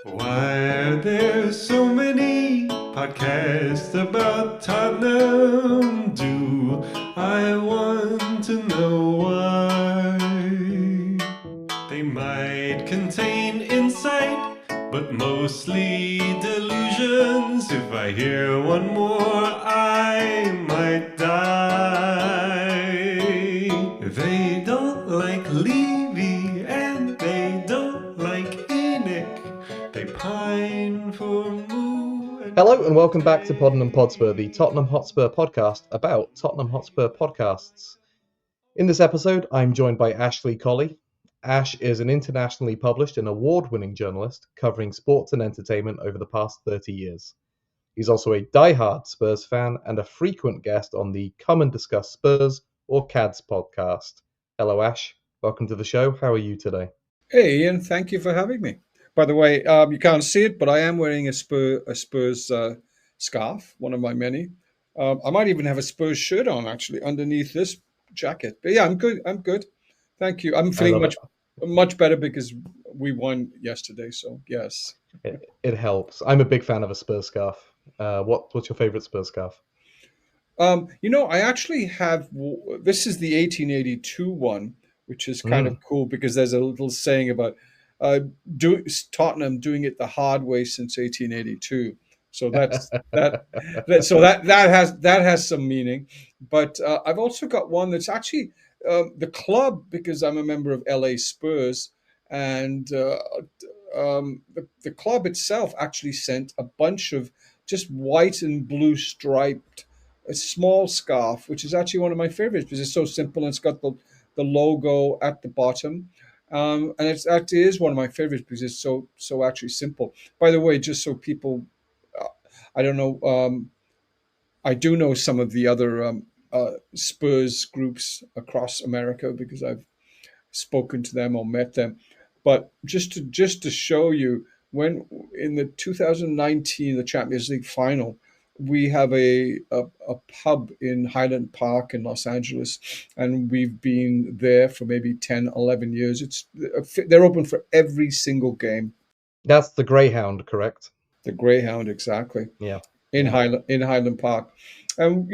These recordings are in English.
Why are there so many podcasts about Tottenham? Do I want to know why? They might contain insight, but mostly delusions. If I hear one more, I might die. They don't like Levy and they don't like Enoch. They pine for Moo. Hello and welcome back to Tottenham Hotspur, the Tottenham Hotspur podcast about Tottenham Hotspur podcasts. In this episode, I'm joined by Ashley Collie. Ash is an internationally published and award-winning journalist covering sports and entertainment over the past 30 years. He's also a die-hard Spurs fan and a frequent guest on the Come And Discuss Spurs or CADS podcast. Hello, Ash. Welcome to the show. How are you today? Hey, Ian, thank you for having me. By the way, you can't see it, but I am wearing a Spurs scarf, one of my many. I might even have a Spurs shirt on actually underneath this jacket. But yeah, I'm good. I'm good. Thank you. I'm I feeling love much better because we won yesterday. So yes. it helps. I'm a big fan of a Spurs scarf. What's your favorite Spurs scarf? I actually have. This is the 1882 one, which is kind of cool because there's a little saying about uh, Tottenham doing it the hard way since 1882. So that's that. That has some meaning. But I've also got one that's actually the club because I'm a member of LA Spurs, and the club itself actually sent a bunch of just white and blue striped a small scarf, which is actually one of my favorites because it's so simple and it's got the logo at the bottom. And it actually is one of my favorites because it's so actually simple. By the way, just so people, uh, I don't know, I do know some of the other Spurs groups across America because I've spoken to them or met them. But just to show you, when in the 2019 the Champions League final, we have a pub in Highland Park in Los Angeles, and we've been there for maybe 10, 11 years. They're open for every single game. That's the Greyhound, correct? The Greyhound, exactly, Yeah. in Yeah. Highland Park. And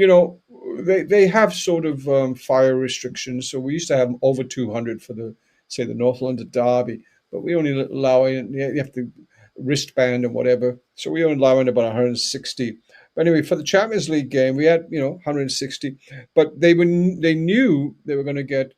they have sort of fire restrictions. So we used to have over 200 for the North London Derby, but we only allow in, you have to wristband and whatever. So we only allow in about 160. But anyway, for the Champions League game, we had 160, but they knew they were going to get.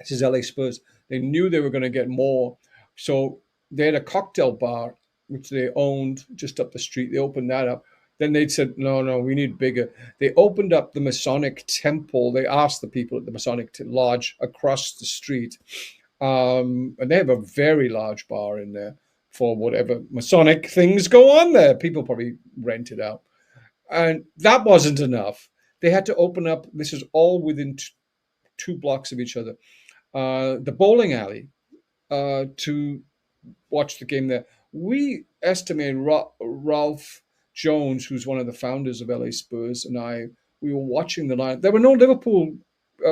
This is LA Spurs. They knew they were going to get more, so they had a cocktail bar which they owned just up the street. They opened that up. Then they said, no, we need bigger. They opened up the Masonic Temple. They asked the people at the Masonic Lodge across the street, and they have a very large bar in there for whatever Masonic things go on there. People probably rent it out. And that wasn't enough. They had to open up, this is all within 2 blocks of each other, the bowling alley to watch the game there. We estimate Ralph Jones, who's one of the founders of LA Spurs, and we were watching the line. There were no Liverpool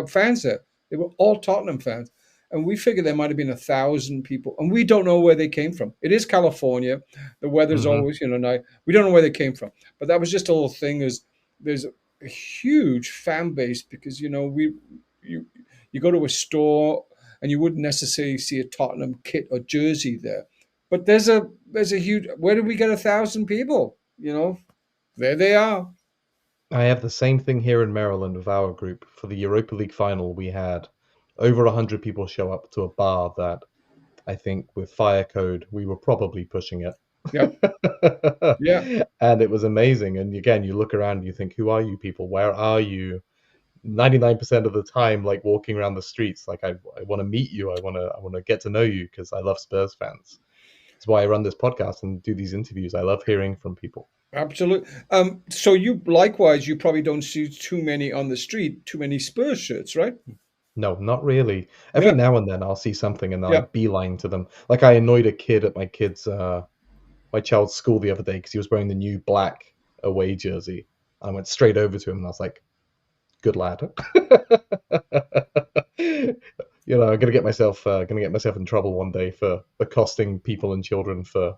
fans there. They were all Tottenham fans. And we figured there might have been 1,000 people. And we don't know where they came from. It is California. The weather's always, nice. We don't know where they came from. But that was just a little thing is there's a huge fan base because, you go to a store and you wouldn't necessarily see a Tottenham kit or jersey there. But there's a huge, where did we get 1,000 people? There they are. I have the same thing here in Maryland with our group. For the Europa League final, we had over 100 people show up to a bar that I think with fire code, we were probably pushing it. Yep. Yeah. And it was amazing. And again, you look around and you think, who are you people? Where are you? 99% of the time, like walking around the streets, like I want to meet you. I want to get to know you because I love Spurs fans. That's why I run this podcast and do these interviews. I love hearing from people. Absolutely. So you probably don't see too many on the street, too many Spurs shirts, right? No, not really. Every Yeah. now and then I'll see something and I Yeah. beeline to them. Like I annoyed a kid at my child's school the other day because he was wearing the new black away jersey. I went straight over to him and I was like, "Good lad." I'm gonna get myself in trouble one day for accosting people and children for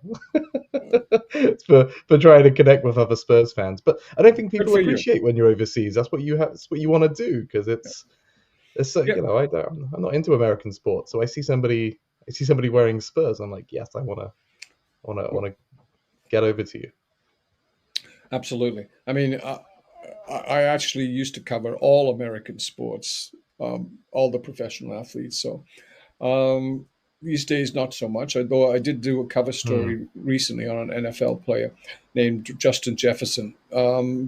for trying to connect with other Spurs fans. But I don't think Good people for you. appreciate when you're overseas. That's what you have. It's what you want to do because it's Yeah. I'm not into American sports, so I see somebody wearing Spurs. I'm like, yes, I want to get over to you. Absolutely. I mean, I actually used to cover all American sports, all the professional athletes. So um, these days, not so much. Although I did do a cover Hmm. story recently on an NFL player named Justin Jefferson. Hmm.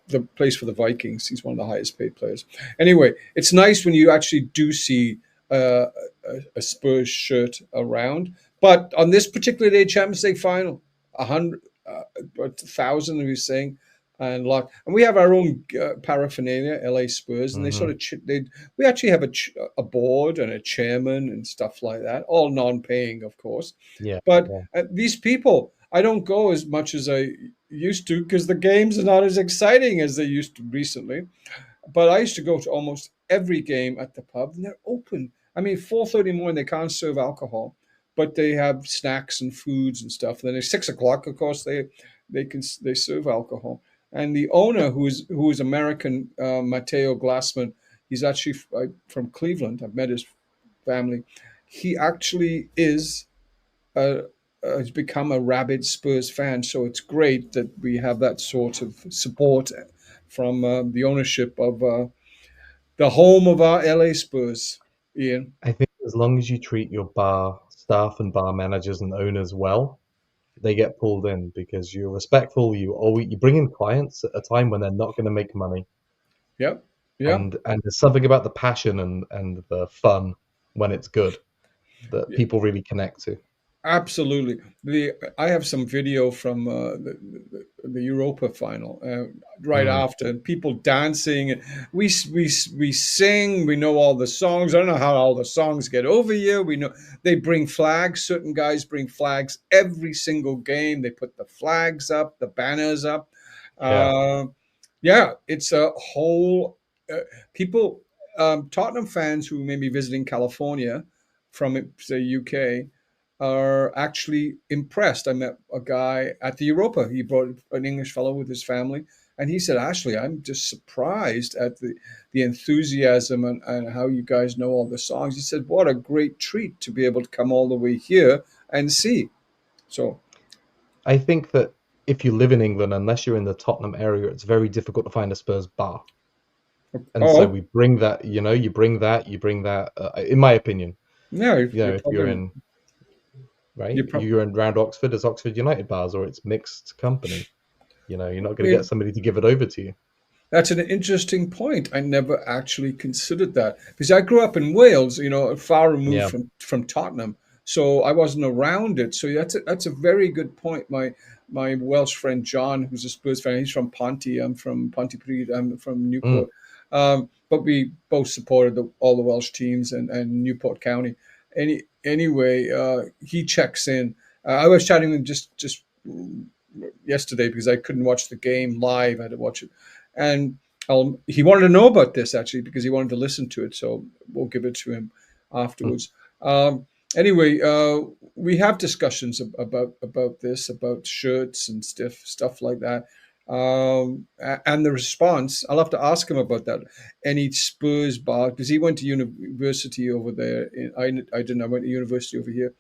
The plays for the Vikings. He's one of the highest paid players. Anyway, it's nice when you actually do see a Spurs shirt around. But on this particular day, Champions League final, 100, 1,000 of you saying, and like, and we have our own paraphernalia, LA Spurs, and they sort Hmm. of we actually have a board and a chairman and stuff like that, all non-paying, of course. Yeah. But Yeah. these people, I don't go as much as I used to because the games are not as exciting as they used to recently. But I used to go to almost every game at the pub, and they're open. I mean, 4:30 in the morning, they can't serve alcohol, but they have snacks and foods and stuff. And then at 6 o'clock, of course, they serve alcohol. And the owner, who is American, Mateo Glassman, he's actually from Cleveland. I've met his family. He actually has become a rabid Spurs fan. So it's great that we have that sort of support from the ownership of the home of our LA Spurs, Ian. I think as long as you treat your bar staff and bar managers and owners well, they get pulled in because you're respectful. You bring in clients at a time when they're not going to make money, Yep. Yeah. and there's something about the passion and the fun when it's good that Yeah. people really connect to. Absolutely. I have some video from the Europa final right Mm, after, and people dancing. We sing. We know all the songs. I don't know how all the songs get over here. We know they bring flags. Certain guys bring flags every single game. They put the flags up, the banners up. yeah, Uh, yeah, it's a whole people. Tottenham fans who may be visiting California from say UK are actually impressed. I met a guy at the Europa. He brought an English fellow with his family, and he said, "Ashley, I'm just surprised at the enthusiasm and how you guys know all the songs." He said, "What a great treat to be able to come all the way here and see." So, I think that if you live in England, unless you're in the Tottenham area, it's very difficult to find a Spurs bar. And so oh, we bring that, you bring that. In my opinion, yeah, if you're in right, you're probably. you're in round Oxford, it's Oxford United bars or it's mixed company. You're not I going to get mean, somebody to give it over to you. that's an interesting point. I never actually considered that because I grew up in Wales, far removed Yeah. from Tottenham, so I wasn't around it. So that's a very good point. My Welsh friend John, who's a Spurs fan, he's from Ponty. I'm from Pontypridd. I'm from Mm, Newport. But we both supported all the Welsh teams and Newport County. Anyway, he checks in. I was chatting with him just yesterday because I couldn't watch the game live. I had to watch it, and he wanted to know about this actually because he wanted to listen to it. So we'll give it to him mm. afterwards. Anyway, we have discussions about this, about shirts and stuff like that. And the response, I'll have to ask him about that. Any Spurs bar because he went to university over there. I didn't. I went to university over here.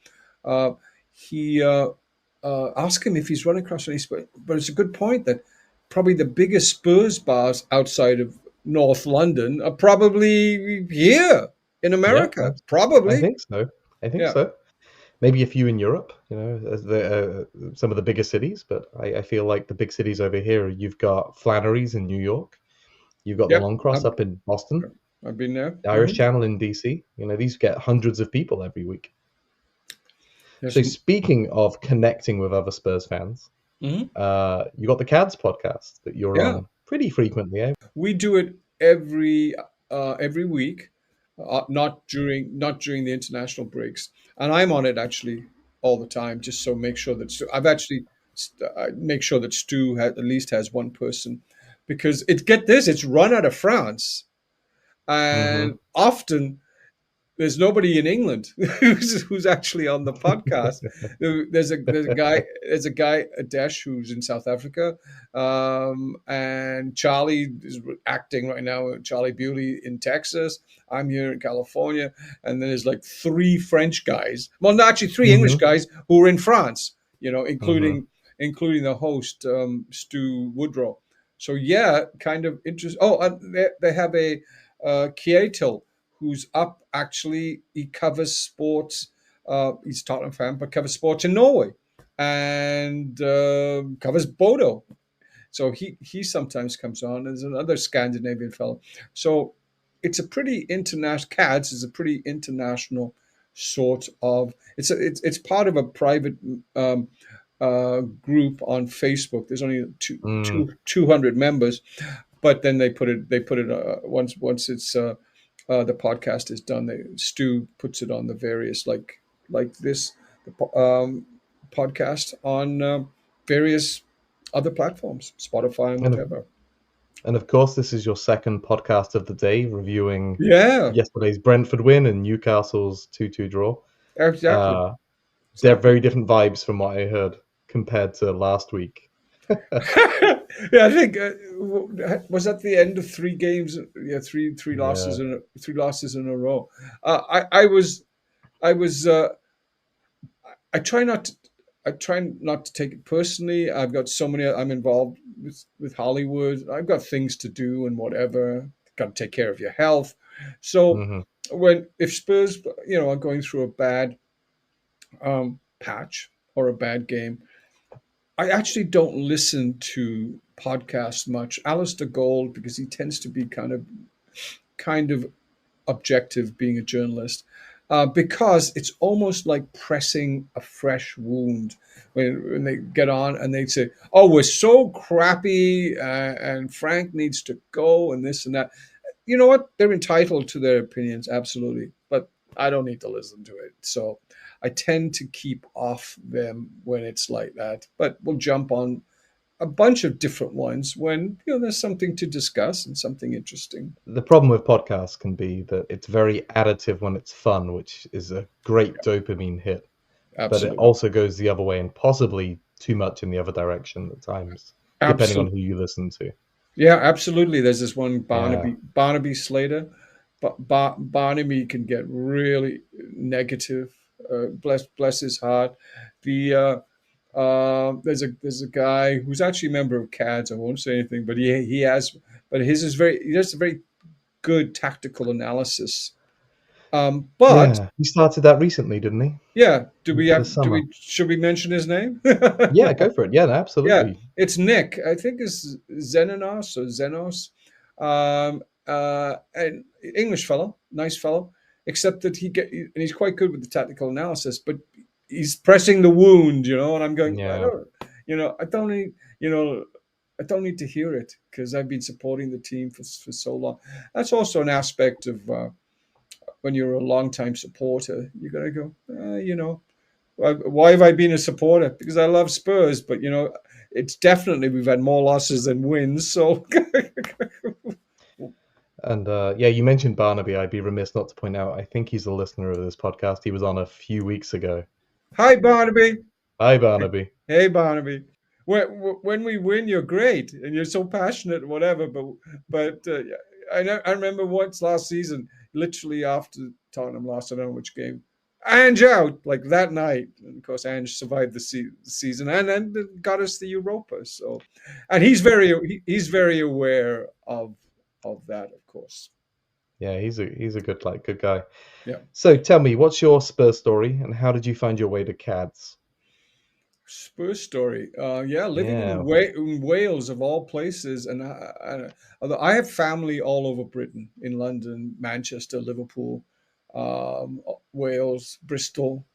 He ask him if he's run across any Spurs. But it's a good point that probably the biggest Spurs bars outside of North London are probably here in Yeah, America. I Probably, think so. I think yeah, so. Maybe a few in Europe, as some of the bigger cities, but I feel like the big cities over here, you've got Flannery's in New York, you've got the yep. Long Cross I've, up in Boston, I've been there. the Irish Channel in DC. These get hundreds of people every week. Yes. So speaking of connecting with other Spurs fans, Mhm. you got the CADS podcast that you're Yeah, on pretty frequently, eh? we do it every week, not during the international breaks, and I'm on it actually all the time, just so make sure that I've actually make sure that Stu at least has one person, because it's run out of France, Hmm. and often there's nobody in England who's actually on the podcast. There's a guy, Adesh, who's in South Africa, and Charlie is acting right now. Charlie Bewley in Texas. I'm here in California, and then there's like 3 French guys. Well, no, actually 3 English guys who are in France. Including the host, Stu Woodrow. So yeah, kind of interesting. Oh, and they have a Kjetil who's up. Actually, he covers sports. He's a Tottenham fan, but covers sports in Norway and covers Bodo. So he sometimes comes on. There's another Scandinavian fellow. So it's a pretty international. CADS is a pretty international sort of. It's part of a private group on Facebook. There's only 200 members, but then they put it once it's the podcast is done. Stu puts it on the various like this podcast on various other platforms, Spotify and whatever. And of course, this is your second podcast of the day, reviewing Yeah, yesterday's Brentford win and Newcastle's 2-2 draw. exactly. They're very different vibes from what I heard compared to last week. Yeah, I think was that the end of 3 games? Yeah, three losses in a row. I try not to take it personally. I've got so many. I'm involved with Hollywood. I've got things to do and whatever. Got to take care of your health. So if Spurs, are going through a bad patch or a bad game, I actually don't listen to podcasts much. Alistair Gold, because he tends to be kind of objective, being a journalist, because it's almost like pressing a fresh wound when they get on and they say, "Oh, we're so crappy, and Frank needs to go, and this and that." You know what? They're entitled to their opinions, absolutely, but I don't need to listen to it. So I tend to keep off them when it's like that, but we'll jump on a bunch of different ones when there's something to discuss and something interesting. The problem with podcasts can be that it's very additive when it's fun, which is a great dopamine hit. Absolutely. But it also goes the other way and possibly too much in the other direction at times, depending on who you listen to. Yeah, absolutely. There's this one Barnaby Slater. Barnaby can get really negative. Bless his heart. There's a guy who's actually a member of CADS. I won't say anything, but he does a very good tactical analysis. But he started that recently, didn't he? Yeah. Should we mention his name? Yeah, go for it. Yeah, absolutely. Yeah, it's Nick. I think it's Zenos. An English fellow, nice fellow, except that he's quite good with the tactical analysis, but he's pressing the wound, and I'm going, I don't need to hear it because I've been supporting the team for so long. That's also an aspect of when you're a long-time supporter, you got to go, why have I been a supporter? Because I love Spurs, but it's definitely we've had more losses than wins. So, and you mentioned Barnaby. I'd be remiss not to point out. I think he's a listener of this podcast. He was on a few weeks ago. Hi, Barnaby. Hi, Barnaby. Hey, Barnaby. When we win, you're great and you're so passionate, whatever. But I remember once last season, literally after Tottenham lost, I don't know which game. Ange out like that night, and of course Ange survived the season and then got us the Europa. So, and he's very aware of that, of course. Yeah, he's a good guy. Yeah. So tell me, what's your Spurs story, and how did you find your way to CADS? Spurs story, living in Wales of all places, and although I have family all over Britain, in London, Manchester, Liverpool. Wales, Bristol,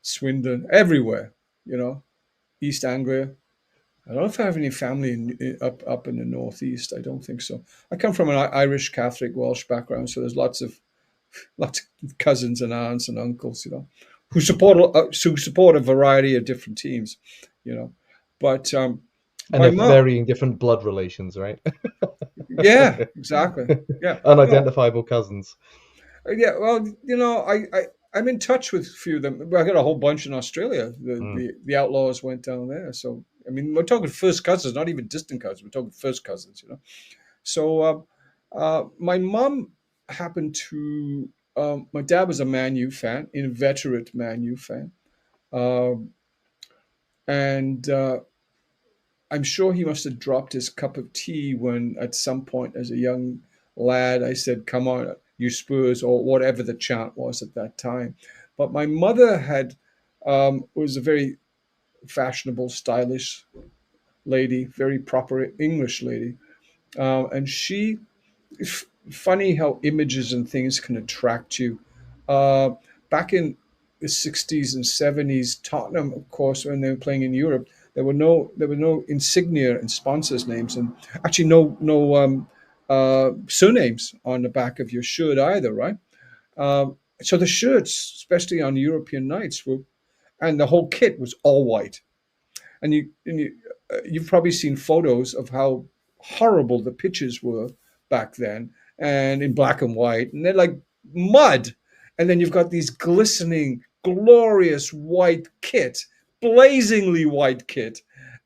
Swindon, everywhere, East Anglia. I don't know if I have any family up in the northeast. I don't think so. I come from an Irish Catholic Welsh background, so there's lots of cousins and aunts and uncles, who support a variety of different teams, But and varying different blood relations, right? Yeah, exactly. Yeah, unidentifiable cousins. Yeah, well, I'm in touch with a few of them. Well, I got a whole bunch in Australia. The, Mm. the the Outlaws went down there. So I mean, we're talking first cousins, not even distant cousins. We're talking first cousins. So my mom happened to. My dad was a Man U fan, inveterate Man U fan, um, and I'm sure he must have dropped his cup of tea when, at some point, as a young lad, I said, "Come on, you Spurs," or whatever the chant was at that time. But my mother was a very fashionable, stylish lady, very proper English lady, and funny how images and things can attract you. Uh, Back in the 60s and 70s, Tottenham, of course, when they were playing in Europe, there were no insignia and sponsors' names, and actually no surnames on the back of your shirt either, right? So the shirts, especially on European nights, and the whole kit was all white. You've probably seen photos of how horrible the pitches were back then, and in black and white, and they're like mud. And then you've got these glistening, glorious white kit, blazingly white kit,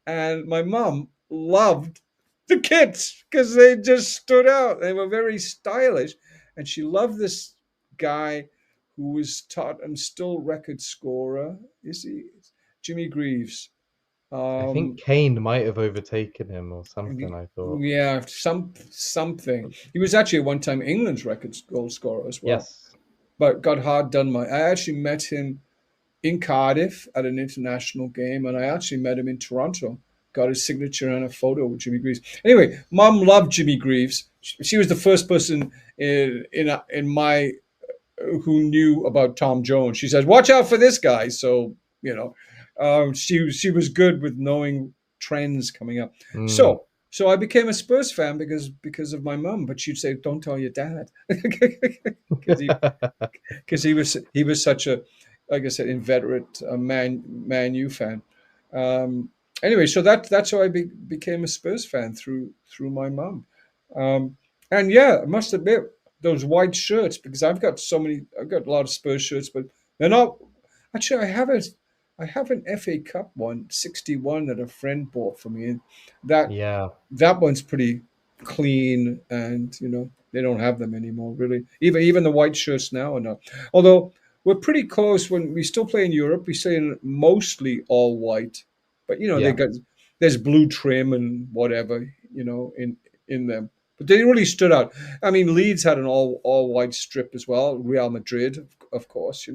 and my mom loved the kits because they just stood out. They were very stylish, and she loved this guy who was taught and still record scorer. Is he Jimmy Greaves? I think Um, Kane might have overtaken him or something, I thought. yeah, something. He was actually at one time England's record goal scorer as well, Yes. but got hard done by. I actually met him in Cardiff at an international game, and I actually met him in Toronto. Got his signature and a photo with Jimmy Greaves. Anyway, Mum loved Jimmy Greaves. She was the first person in my who knew about Tom Jones. She says, "Watch out for this guy." So you know, she was good with knowing trends coming up. Mm. So I became a Spurs fan because of my mum. But she'd say, "Don't tell your dad," because he was such a, like I said, inveterate Man U fan. Um, anyway, so that's how I became a Spurs fan through my mum. Um, and yeah, I must admit those white shirts, because I've got a lot of Spurs shirts, but they're not. Actually, I have an FA Cup one, 61, that a friend bought for me, and that Yeah. that one's pretty clean, and they don't have them anymore, really. Even the white shirts now are not. Although we're pretty close. When we still play in Europe, we stay in mostly all white, but they Yeah. got there's blue trim and whatever in them. But they really stood out. I mean, Leeds had an all white strip as well. Real Madrid, of course.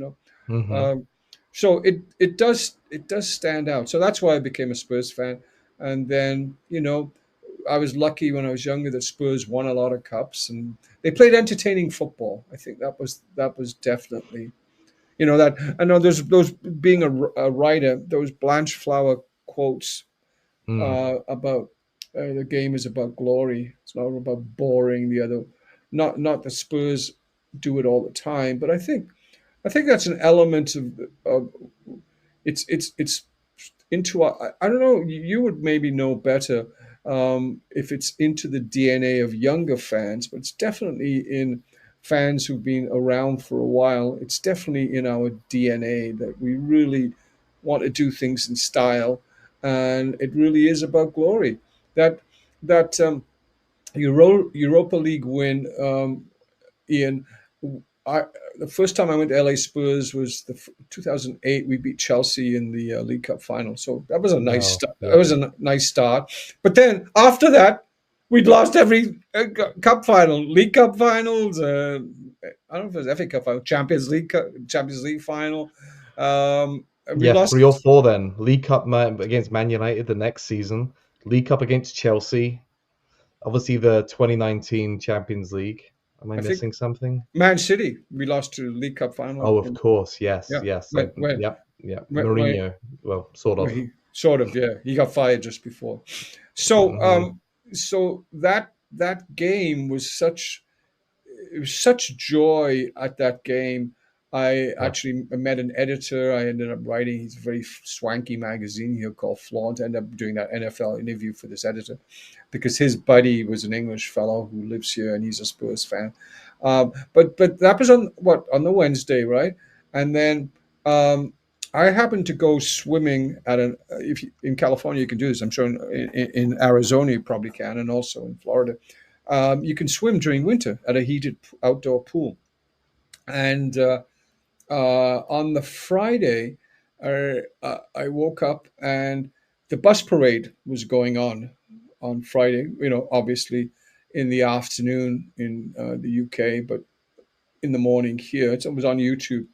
Hmm. Um, so it does stand out. So that's why I became a Spurs fan. And then I was lucky when I was younger that Spurs won a lot of cups, and they played entertaining football. I think that was definitely that. I know there's those, being a writer, those Blanche Flower quotes Mm. about the game is about glory. It's not about boring the other. Not the Spurs do it all the time, but I think that's an element of it's into I don't know. You would maybe know better if it's into the DNA of younger fans, but it's definitely in fans who've been around for a while. It's definitely in our DNA that we really want to do things in style, and it really is about glory. That Europa League win, Ian. I The first time I went to LA Spurs was the 2008. We beat Chelsea in the League Cup final, so that was a nice Oh, start. That yeah. was a nice start. But then after that, we'd lost every cup final, League Cup finals. I don't know if it was FA Cup final, Champions League final. And we Yeah, lost. 3 or 4 then. League Cup against Man United the next season. League Cup against Chelsea. Obviously, the 2019 Champions League. Am I I think missing something? Man City. We lost to League Cup final. Oh, of course. Yes, Yeah, yes. when when Yep, yep. when Mourinho. Well, sort Well, of. he sort of, yeah. He got fired just before. So, Hmm. so that game was such it was such joy at that game. I Yeah. actually met an editor. I ended up writing his very swanky magazine here called Flaunt. I ended up doing that NFL interview for this editor because his buddy was an English fellow who lives here and he's a Spurs fan. But that was on the Wednesday, right? And then um, I happened to go swimming at an if you, in California you can do this. I'm sure in Arizona you probably can, and also in Florida. You can swim during winter at a heated outdoor pool. And on the Friday, I woke up and the bus parade was going on Friday. Obviously in the afternoon in the UK, but in the morning here. It was on YouTube,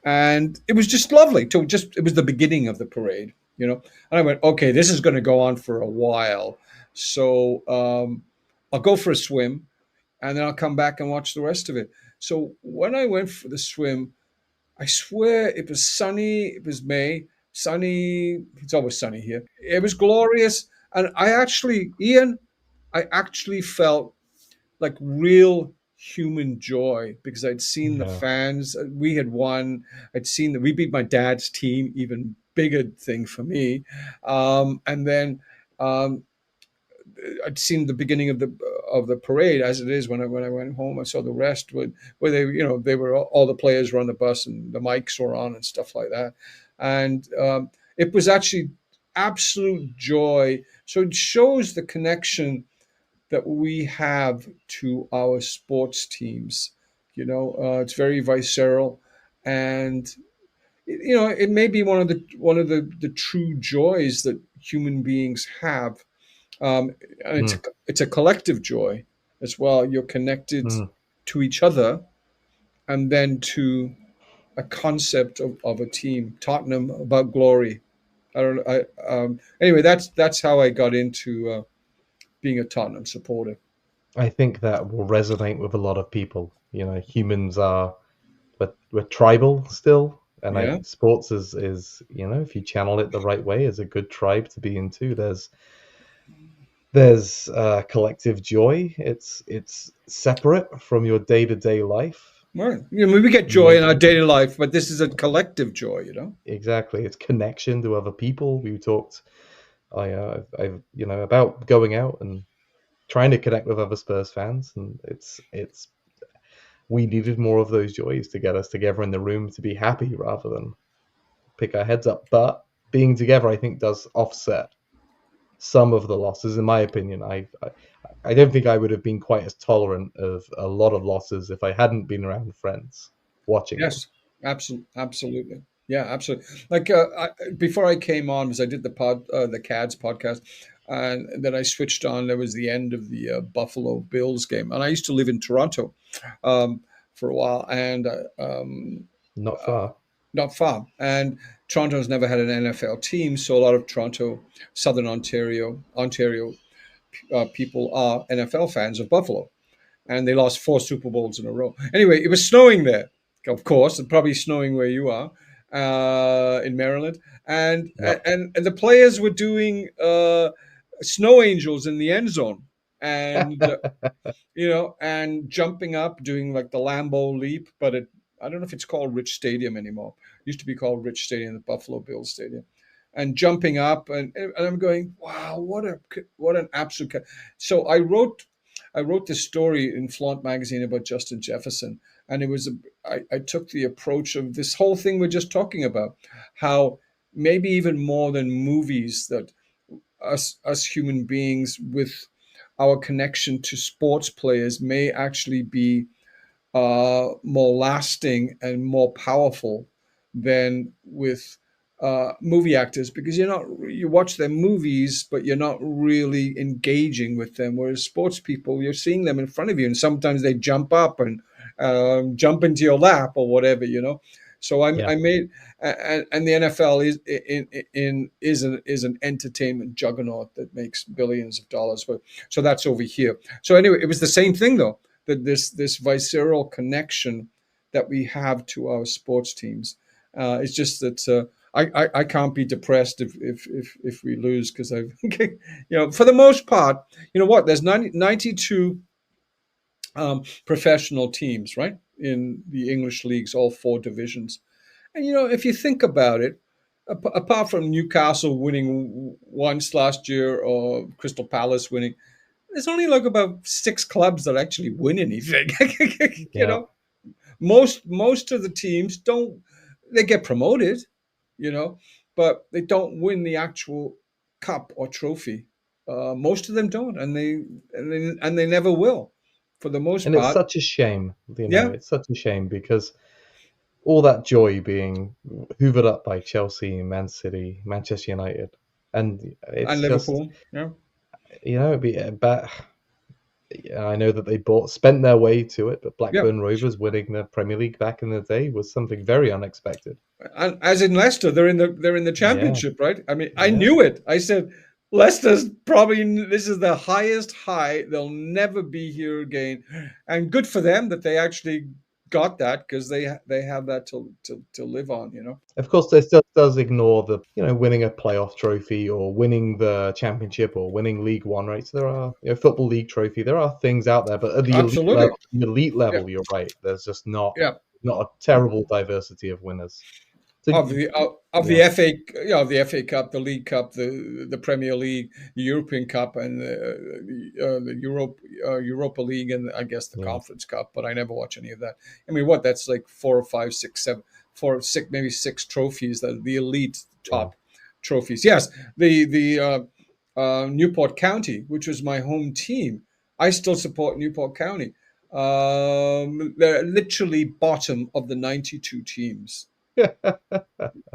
and it was just lovely. It was the beginning of the parade, And I went, okay, this is going to go on for a while, so I'll go for a swim, and then I'll come back and watch the rest of it. So when I went for the swim, I swear it was sunny. It was May, sunny. It's always sunny here. It was glorious, and Iain, I actually felt like real human joy because I'd seen the Yeah. fans. We had won. I'd seen that we beat my dad's team, even bigger thing for me. And then um, I'd seen the beginning of the parade as it is when I went home. I saw the rest where they they were all the players were on the bus and the mics were on and stuff like that, and it was actually absolute joy. So it shows the connection that we have to our sports teams. It's very visceral, and it may be one of the true joys that human beings have. And Mm. it's a collective joy as well. You're connected Mm. to each other, and then to a concept of a team. Tottenham about glory. I don't. Anyway, that's how I got into being a Tottenham supporter. I think that will resonate with a lot of people. Humans are we're tribal still, and Yeah. sports is if you channel it the right way, is a good tribe to be into. There's collective joy. It's separate from your day to day life. Right. We get joy in our You daily life, but this is a collective joy. exactly. It's connection to other people. We talked. I about going out and trying to connect with other Spurs fans, and it's we needed more of those joys to get us together in the room to be happy rather than pick our heads up. But being together, I think, does offset some of the losses. In my opinion, I don't think I would have been quite as tolerant of a lot of losses if I hadn't been around friends watching them. Yes, absolutely. Yeah, absolutely. Like before I came on, because I did the CADS podcast, and then I switched on. There was the end of the Buffalo Bills game, and I used to live in Toronto for a while, and Not far. not far. And Toronto's never had an NFL team, so a lot of Toronto, Southern Ontario people are NFL fans of Buffalo, and they lost 4 Super Bowls in a row. Anyway, it was snowing there, of course, and probably snowing where you are in Maryland, and, Yep. and the players were doing snow angels in the end zone, and and jumping up, doing like the Lambeau leap, but I don't know if it's called Rich Stadium anymore. It used to be called Rich Stadium, the Buffalo Bills Stadium, and jumping up, and I'm going, wow, what an absolute. So I wrote this story in Flaunt magazine about Justin Jefferson, and I took the approach of this whole thing we're just talking about, how maybe even more than movies, that us human beings with our connection to sports players may actually be more lasting and more powerful than with movie actors, because you watch their movies but you're not really engaging with them, whereas sports people, you're seeing them in front of you and sometimes they jump up and jump into your lap or whatever. So Yeah. I made and the NFL is an entertainment juggernaut that makes billions of dollars, but so that's over here. So anyway, it was the same thing though, that this visceral connection that we have to our sports teams. It's just that I can't be depressed if we lose, because I've for the most part, there's 92 professional teams, right? in the English leagues, all 4 divisions. And if you think about it, apart from Newcastle winning once last year or Crystal Palace winning, there's only like about 6 clubs that actually win anything. Yeah. Most of the teams don't. They get promoted, but they don't win the actual cup or trophy. Most of them don't, and they never will, for the most And it's part. such a shame, Yeah, it's such a shame because all that joy being hoovered up by Chelsea, Man City, Manchester United, and and it's just, Liverpool. Yeah, it'd be I know that they spent their way to it, but yeah. Blackburn Rovers winning the Premier League back in the day was something very unexpected. And as in Leicester, they're in the Yeah, championship, right? I mean, I yeah. knew it. I said Leicester's probably this is the highest high. They'll never be here again, and good for them that they actually got that, because they have that to live on. Of course, this does ignore the winning a playoff trophy or winning the championship or winning League One, right? So there are football league trophy. There are things out there, but at Absolutely. the elite Yeah, level, you're right. There's just yeah. not a terrible diversity of winners. So Of the yeah, FA, the FA Cup, the League Cup, the Premier League, the European Cup, and the Europa League, and I guess the yeah, Conference Cup. But I never watch any of that. I mean, what? That's like 4 or 5, 6, 7, 4, 6, maybe 6 trophies. The elite yeah. top trophies. Yes, the Newport County, which was my home team. I still support Newport County. They're literally bottom of the 92 teams,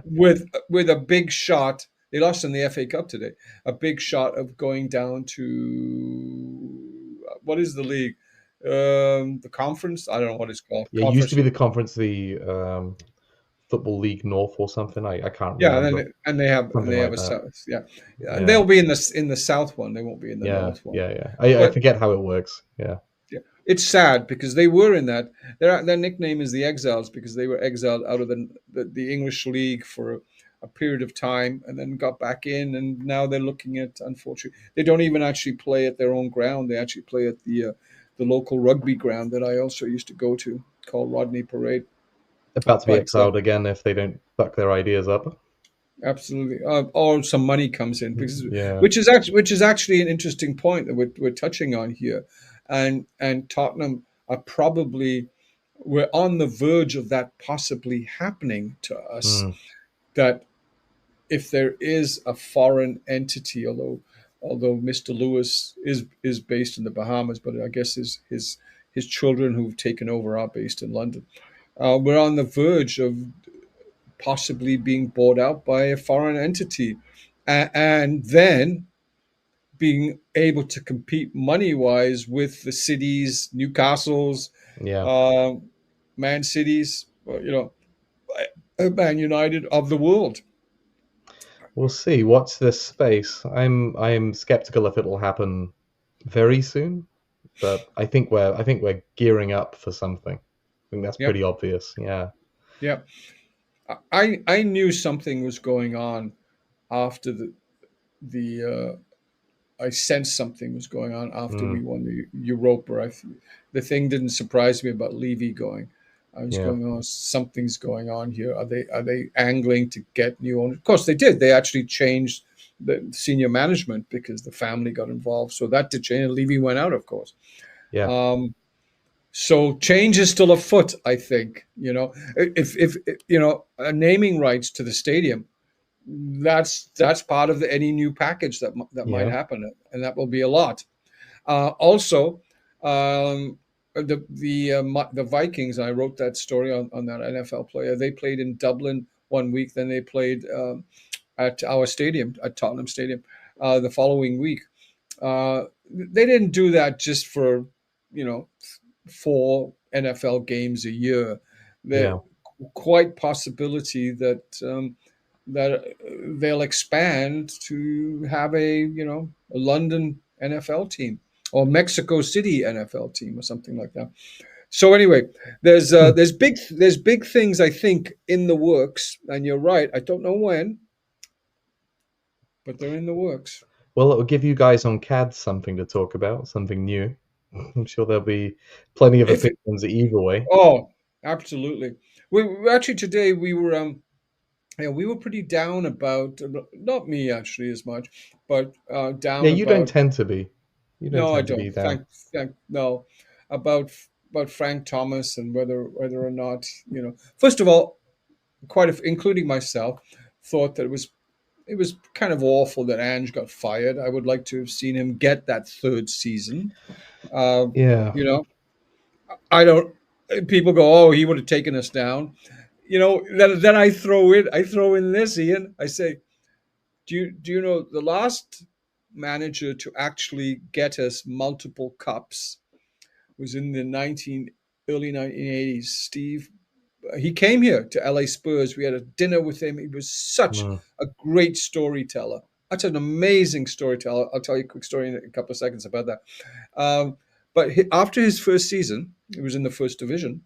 with a big shot. They lost in the FA Cup today. A big shot of going down to what is the league? The conference? I don't know what it's called. Yeah, it used to Conference. be the conference, the Football League North or something. I can't Yeah, remember. and they have Something a like that. south. Yeah, and Yeah, they'll be in the south one. They won't be in the yeah, north one. yeah, yeah. I But forget how it works. Yeah, yeah, it's sad because they were in that. Their nickname is the Exiles because they were exiled out of the English League for a period of time and then got back in, and now they're looking at, unfortunately, they don't even actually play at their own ground. They actually play at the local rugby ground that I also used to go to, called Rodney Parade. about to be But exiled again if they don't fuck their ideas up. absolutely, or some money comes in, because Yeah, which is actually an interesting point that we're touching on here, and Tottenham are probably, we're on the verge of that possibly happening to us. mm, That if there is a foreign entity, although Mr. Lewis is based in the Bahamas, but I guess his children who've taken over are based in London. We're on the verge of possibly being bought out by a foreign entity, and then being able to compete money wise with the cities, Newcastle's, yeah. uh, Man Cities, Man United of the world. We'll see. Watch this space. I'm skeptical if it'll happen very soon, but I think we're gearing up for something. I think that's Yep, pretty obvious. Yeah. yep. I knew something was going on after the I sensed something was going on after Mm, we won the Europa. The thing didn't surprise me about Levy going. I was yeah. going, oh, something's going on here. Are they angling to get new owners? Of course, they did. They actually changed the senior management because the family got involved. So that did change. Levy went out, of course. Yeah. Um, so change is still afoot. I think if naming rights to the stadium, that's part of any new package that might Yeah. happen, and that will be a lot. Also, the Vikings. I wrote that story on that NFL player. They played in Dublin one week, then they played at our stadium, at Tottenham Stadium, the following week. They didn't do that just for, 4 NFL games a year. There Yeah. quite possibility that they'll expand to have a London NFL team or Mexico City NFL team or something like that. So anyway, there's uh, Hmm. there's big there's big things, I think, in the works, and you're right. I don't know when, but they're in the works. Well, it'll give you guys on CADS something to talk about, something new. I'm sure there'll be plenty of If opinions either way. Oh, Absolutely. We actually today we were yeah, we were pretty down about, not me actually as much, but Yeah, down you don't about, tend to be. You don't no, I tend to be don't. down. No, about Frank Thomas and whether or not, first of all, including myself, thought that it was kind of awful that Ange got fired. I would like to have seen him get that third season. Uh, Yeah. you know, I don't. People go, oh, he would have taken us down. Then I throw in this, Ian. I say, do you know the last manager to actually get us multiple cups was in the early 1980s. Steve, he came here to LA Spurs. We had a dinner with him. He was such Mm. a great storyteller. That's an amazing storyteller. I'll tell you a quick story in a couple of seconds about that. But after his first season, he was in the first division.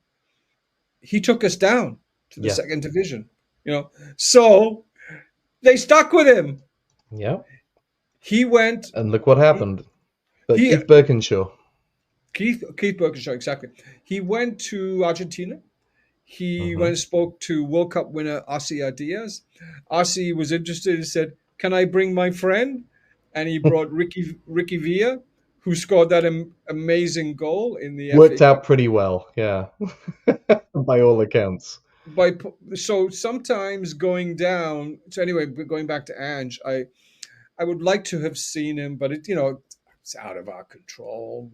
He took us down to the Yeah. second division. So they stuck with him. Yeah. He went. And look what He, happened. But he Keith Birkinshaw. Keith Birkinshaw, exactly. He went to Argentina. He went Hmm. and spoke to World Cup winner Ossie Diaz. Ossie was interested and said, "Can I bring my friend?" And he brought Ricky Villa, who scored that amazing goal in the FA Worked out Cup. pretty well, yeah. By all accounts. So sometimes going down. So anyway, going back to Ange, I would like to have seen him, but it's out of our control.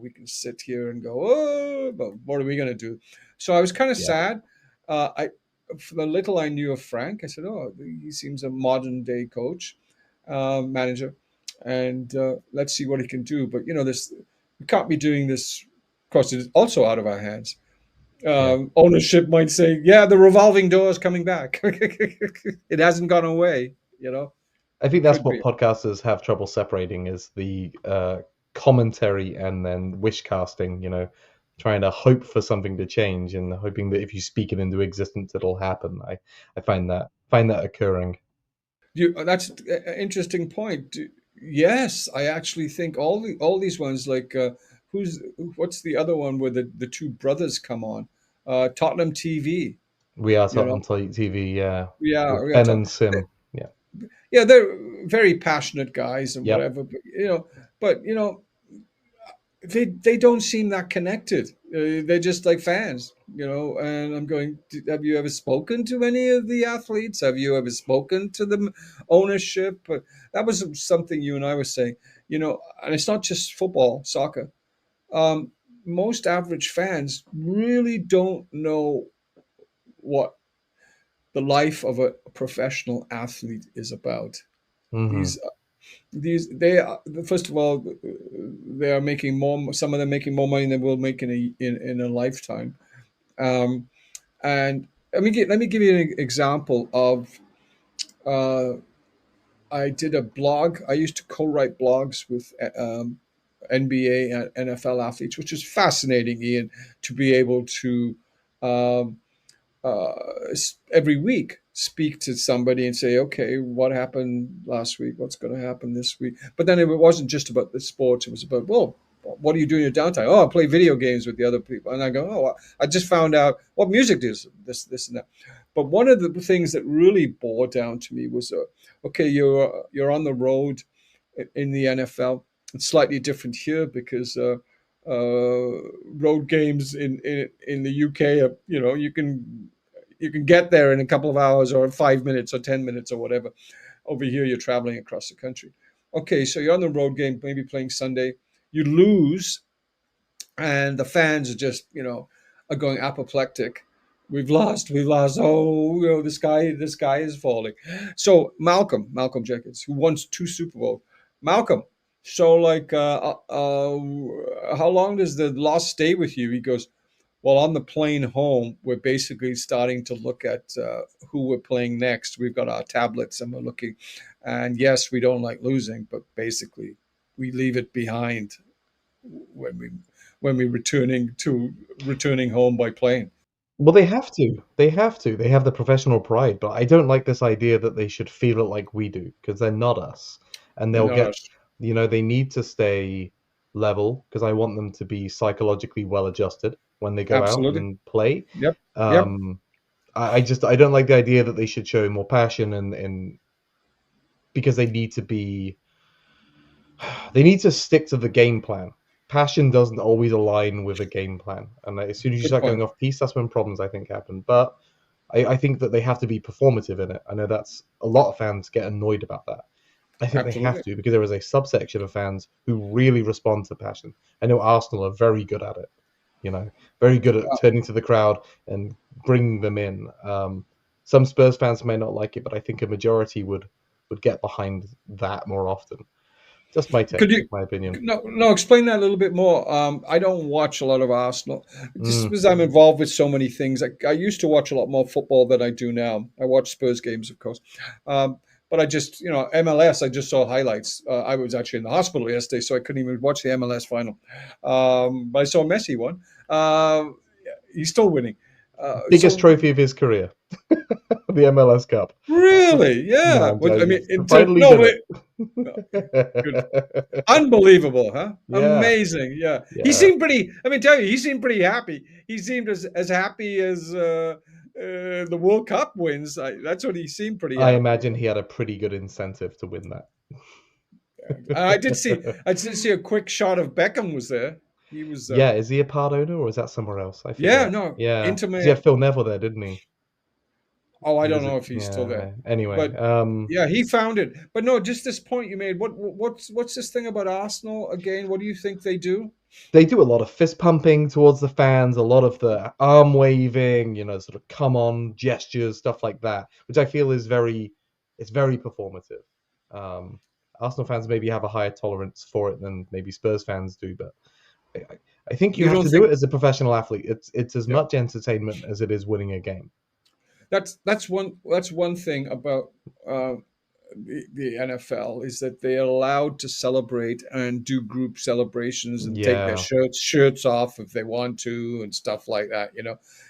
We can sit here and go, oh, but what are we going to do? So I was kind of Yeah. sad. I, for the little I knew of Frank, I said, oh, he seems a modern day coach, manager, and let's see what he can do. But we can't be doing this. Of course, it's also out of our hands. Yeah. Ownership might say, yeah, the revolving door is coming back. It hasn't gone away. I think It that's could what be. podcasters have trouble separating is the commentary and then wish casting, trying to hope for something to change and hoping that if you speak it into existence it'll happen. I find that occurring. That's an interesting point. Yes, I actually think all these ones like what's the other one where the two brothers come on, Tottenham TV. We are You know, Tottenham TV, yeah. yeah, With we got Ben and Sim. Yeah. yeah, they're very passionate guys and Yep. whatever. But they don't seem that connected. They're just like fans. And I'm going, have you ever spoken to any of the athletes? Have you ever spoken to the ownership? But that was something you and I were saying. And it's not just football, soccer. Um, Most average fans really don't know what the life of a professional athlete is about. Hmm. These they are, first of all, they are making more, some of them making more money than we'll make in a lifetime. um, and let me give you an example of, uh, I did a blog. I used to co-write blogs with NBA and NFL athletes, which is fascinating, Ian, to be able to um, uh, every week speak to somebody and say, okay, what happened last week? What's going to happen this week? But then it wasn't just about the sports. It was about, well, what do you do in your downtime? Oh, I play video games with the other people. And I go, oh, I just found out what music is, this, and that. But one of the things that really bore down to me was, okay, you're on the road in the NFL. It's slightly different here because road games in the UK, you can get there in a couple of hours or 5 minutes or 10 minutes or whatever. Over here, you're traveling across the country. Okay, so you're on the road game, maybe playing Sunday. You lose, and the fans are just are going apoplectic. We've lost, we've lost. Oh, this guy is falling. So Malcolm Jenkins, who won 2 Super Bowls. Malcolm, so like, how long does the loss stay with you? He goes, well, on the plane home, we're basically starting to look at who we're playing next. We've got our tablets and we're looking, and yes, we don't like losing, but basically we leave it behind when we returning home by plane. Well, they have to. They have to. They have the professional pride, but I don't like this idea that they should feel it like we do because they're not us. And They're they'll not get, us. they need to stay level because I want them to be psychologically well adjusted. when they go out Absolutely. and play. Yep. Yep. Um, I don't like the idea that they should show more passion and because they need to stick to the game plan. Passion doesn't always align with a game plan, and as soon as you Good start point. going off piece, that's when problems I think happen. But I think that they have to be performative in it. I know that's a lot of fans get annoyed about that. I think they have Absolutely. to because there is a subsection of fans who really respond to passion. I know Arsenal are very good at it. Very good at turning to the crowd and bringing them in. Some Spurs fans may not like it, but I think a majority would get behind that more often. Just my Could take, you my opinion. no explain that a little bit more? I don't watch a lot of Arsenal just Mm. because I'm involved with so many things. I used to watch a lot more football than I do now. I watch Spurs games, of course, but I just MLS. I just saw highlights. I was actually in the hospital yesterday, so I couldn't even watch the MLS final. But I saw Messi won. He's still winning. Biggest So trophy of his career, the MLS Cup. really, No, yeah. I'm I joking. mean, Finally no, did no, good. it. Unbelievable, huh? Yeah, Amazing. Yeah. He yeah. seemed pretty, I mean, tell you, he seemed pretty happy. He seemed as happy as the World Cup wins. That's what he seemed pretty I happy. imagine he had a pretty good incentive to win I did see, that. I did see a quick shot of Beckham was there. He was, Yeah, is he a part owner or is that somewhere else? I yeah, forget. no, Yeah, Inter because he Miami. had Phil Neville there, didn't he? Oh, I He don't was, know if he's still there, yeah. Anyway, but yeah, he found it. But no, just this point you made. What's this thing about Arsenal again? What do you think they do? they do a lot of fist pumping towards the fans, a lot of the arm waving, sort of come on gestures, stuff like that, which I feel it's very performative. Um, Arsenal fans maybe have a higher tolerance for it than maybe Spurs fans do, but I think you You have don't to do think? it as a professional athlete. It's as Yeah. much entertainment as it is winning a game. That's one thing about uh, the NFL is that they're allowed to celebrate and do group celebrations and take their Yeah. shirts off if they want to and stuff like that.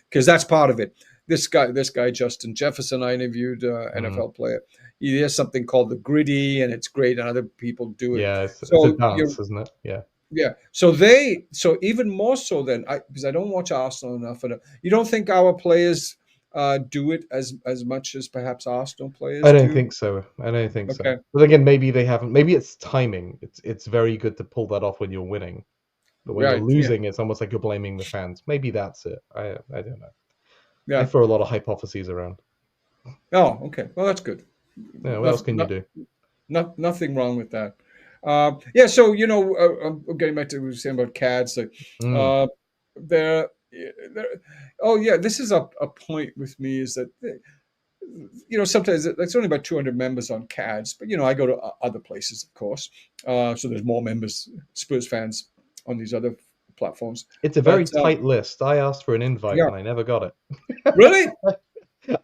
Because that's part of it. This guy Justin Jefferson, I interviewed, Mm. NFL player. He has something called the gritty, and it's great, and other people do it. Yeah, it's a So you're dance, isn't it? Yeah. yeah. So even more so than I because I don't watch Arsenal enough. And you don't think our players do it as much as perhaps Arsenal I players don't do? think so. I don't think so. Okay. But again, maybe they haven't. Maybe it's timing. It's very good to pull that off when you're winning, but when you're Right. Yeah. losing, it's almost like you're blaming the fans. Maybe that's it. I don't know. I Yeah. throw a lot of hypotheses around. Oh, okay. Well, that's good. Yeah, what else Nothing. can you do? Nothing wrong with that. Yeah. So I'm getting back to what we were saying about CADS. Like, Mm, uh, there. Oh yeah. This is a point with me is that sometimes it's only about 200 members on CADS, but I go to other places, of course. So there's more members, Spurs fans, on these other platforms. it's a very But tight list. I asked for an invite yeah, and I never got it. really,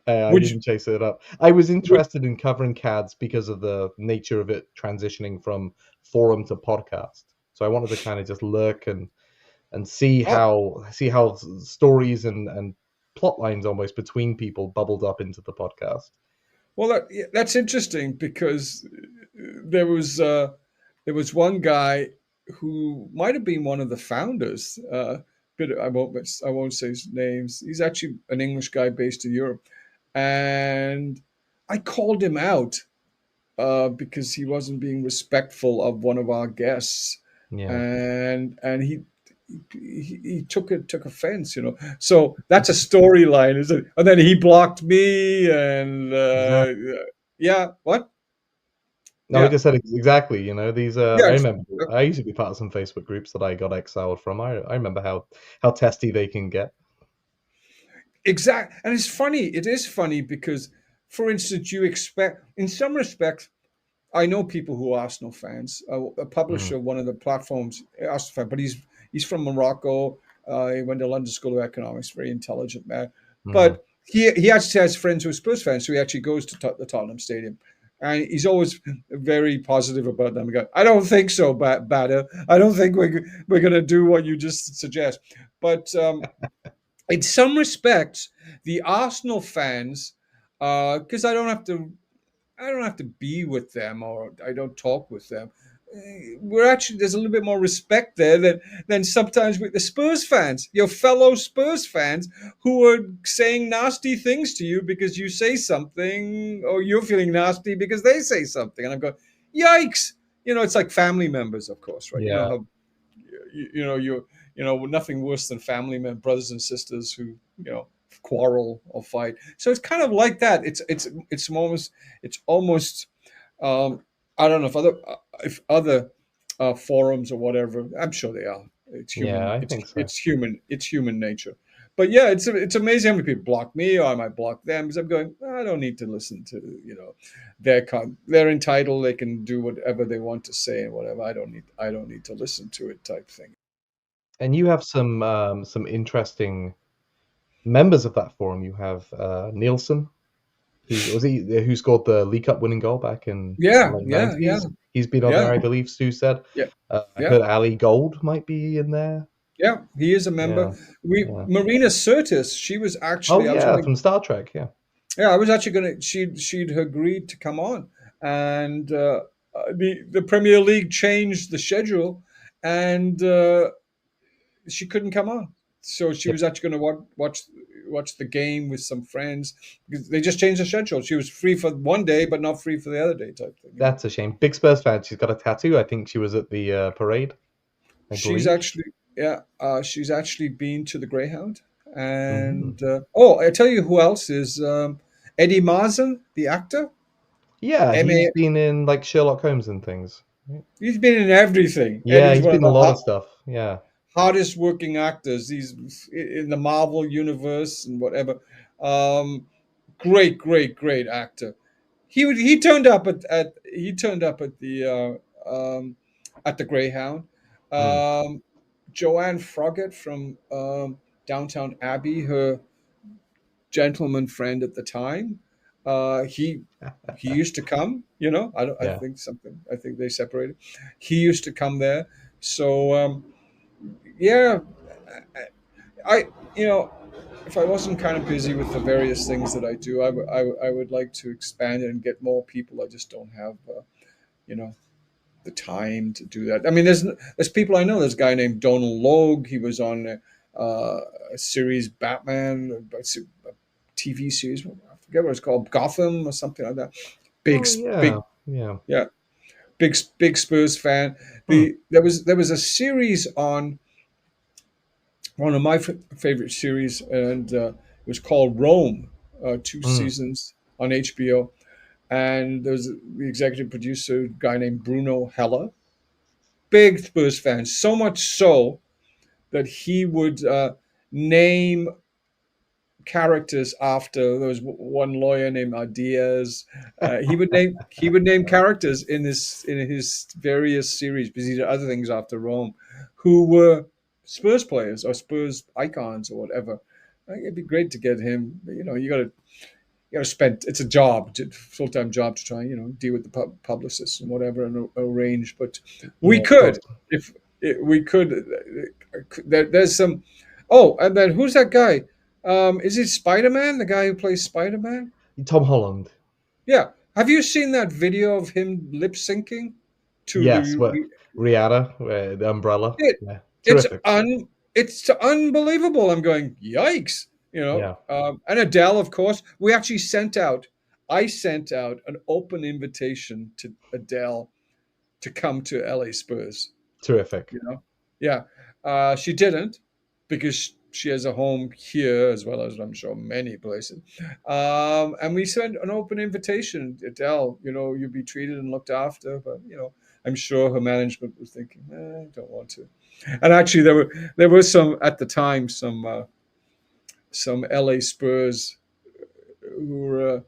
I would you? didn't chase it up. I was Would interested in covering CADS because of the nature of it transitioning from forum to podcast. So I wanted to kind of just lurk and oh, see how stories and plot lines almost between people bubbled up into the podcast. well, that's interesting because there was uh, there was one guy who might have been one of the founders. But I won't say his names. He's actually an English guy based in Europe, and I called him out because he wasn't being respectful of one of our guests, Yeah, and he took offense. So that's a storyline, is it? And then he blocked me, and exactly. yeah, what? No, I Yeah, just said exactly. These. I yeah, remember. I used to be part of some Facebook groups that I got exiled from. I remember how testy they can get. exact. And it's funny. It is funny because, for instance, you expect, in some respects, I know people who are Arsenal fans. A Mm, publisher of one of the platforms, Arsenal fan, but he's from Morocco. He went to London School of Economics. Very intelligent man. mm. But he actually has friends who are Spurs fans, so he actually goes to the Tottenham Stadium, and he's always very positive about them. I don't think so, Bader. I don't think we're going to do what you just suggest. But in some respects, the Arsenal fans, because I don't have to be with them or I don't talk with them. there's a little bit more respect there than sometimes with the Spurs fans, your fellow Spurs fans, who are saying nasty things to you because you say something, or you're feeling nasty because they say something, and I'm going, yikes! It's like family members, of course, right? You know Yeah. how nothing worse than family members, brothers and sisters who quarrel or fight. So it's kind of like that. It's almost I don't know if other forums or whatever. I'm sure they are. It's Yeah, human. I It's think so. it's human. It's human nature. But yeah, it's amazing how many people block me, or I might block them, because I'm going, I don't need to listen to they're entitled. They can do whatever they want to say and whatever. I don't need to listen to it, type thing. And you have some interesting members of that forum. You have Nielsen, who scored the League Cup winning goal back in the Yeah, late yeah, yeah, 90s. He's been on yeah, there, I believe. Stu said. yeah, I yeah. heard Ali Gold might be in there. Yeah, he is a member. Yeah, We yeah. Marina Sirtis, she was Oh actually I was yeah, gonna from Star Trek. Yeah. yeah, I was actually gonna she'd agreed to come on, and the Premier League changed the schedule, and she couldn't come on. So she Yep. was actually going to watch the game with some friends, because they just changed the schedule. She was free for one day, but not free for the other day, type thing. That's a shame. Big Spurs fan. She's got a tattoo. I think she was at the parade, I She's believe. actually yeah, she's actually been to the Greyhound, Mhm. and oh, I tell you who else is Eddie Marsan, the actor. Yeah, M he's A. been in like Sherlock Holmes and things. Right? He's been in everything. Yeah, Eddie's he's one of been in a the lot of stuff. Yeah. hardest working actors. He's in the Marvel universe and whatever. Um, great actor. He turned up at the Greyhound. Mm. Joanne Froggatt from Downtown Abbey, her gentleman friend at the time. He used to come. I don't. I Yeah. think something. I think they separated. He used to come there. So yeah, I you know if I wasn't kind of busy with the various things that I do, I would like to expand it and get more people. I just don't have you know the time to do that. I mean, there's people I know. There's a guy named Donald Logue. He was on a series Batman, a TV series. I forget what it's called, Gotham or something like that. Big, Oh yeah. big, Yeah. yeah, big Spurs fan. Hmm. There was a series on one of my favorite series, and it was called Rome. Two Mm. seasons on HBO, and there's the executive producer, a guy named Bruno Heller, big Spurs fan, so much so that he would name characters after. There was one lawyer named Diaz. He would name characters in his various series, because he did other things after Rome, who were Spurs players or Spurs icons or whatever. I think it'd be great to get him. You got to spend. It's a job, full time job, to try deal with the publicists and whatever, and arrange. But we Yeah, of course. could, if we could. There's some. Oh, and then who's that guy? Is it Spider Man? The guy who plays Spider Man? Tom Holland. Yeah. Have you seen that video of him lip syncing to Yes, the? what Rihanna, the umbrella. It, Yeah, it's terrific. it's unbelievable. I'm going, yikes. Yeah, And Adele, of course. I sent out an open invitation to Adele to come to LA Spurs. terrific. Yeah. She didn't, because she has a home here, as well as I'm sure many places. And we sent an open invitation. Adele, you'll be treated and looked after, but I'm sure her management was thinking, I don't want to. And actually, there were some at the time, some LA Spurs who were.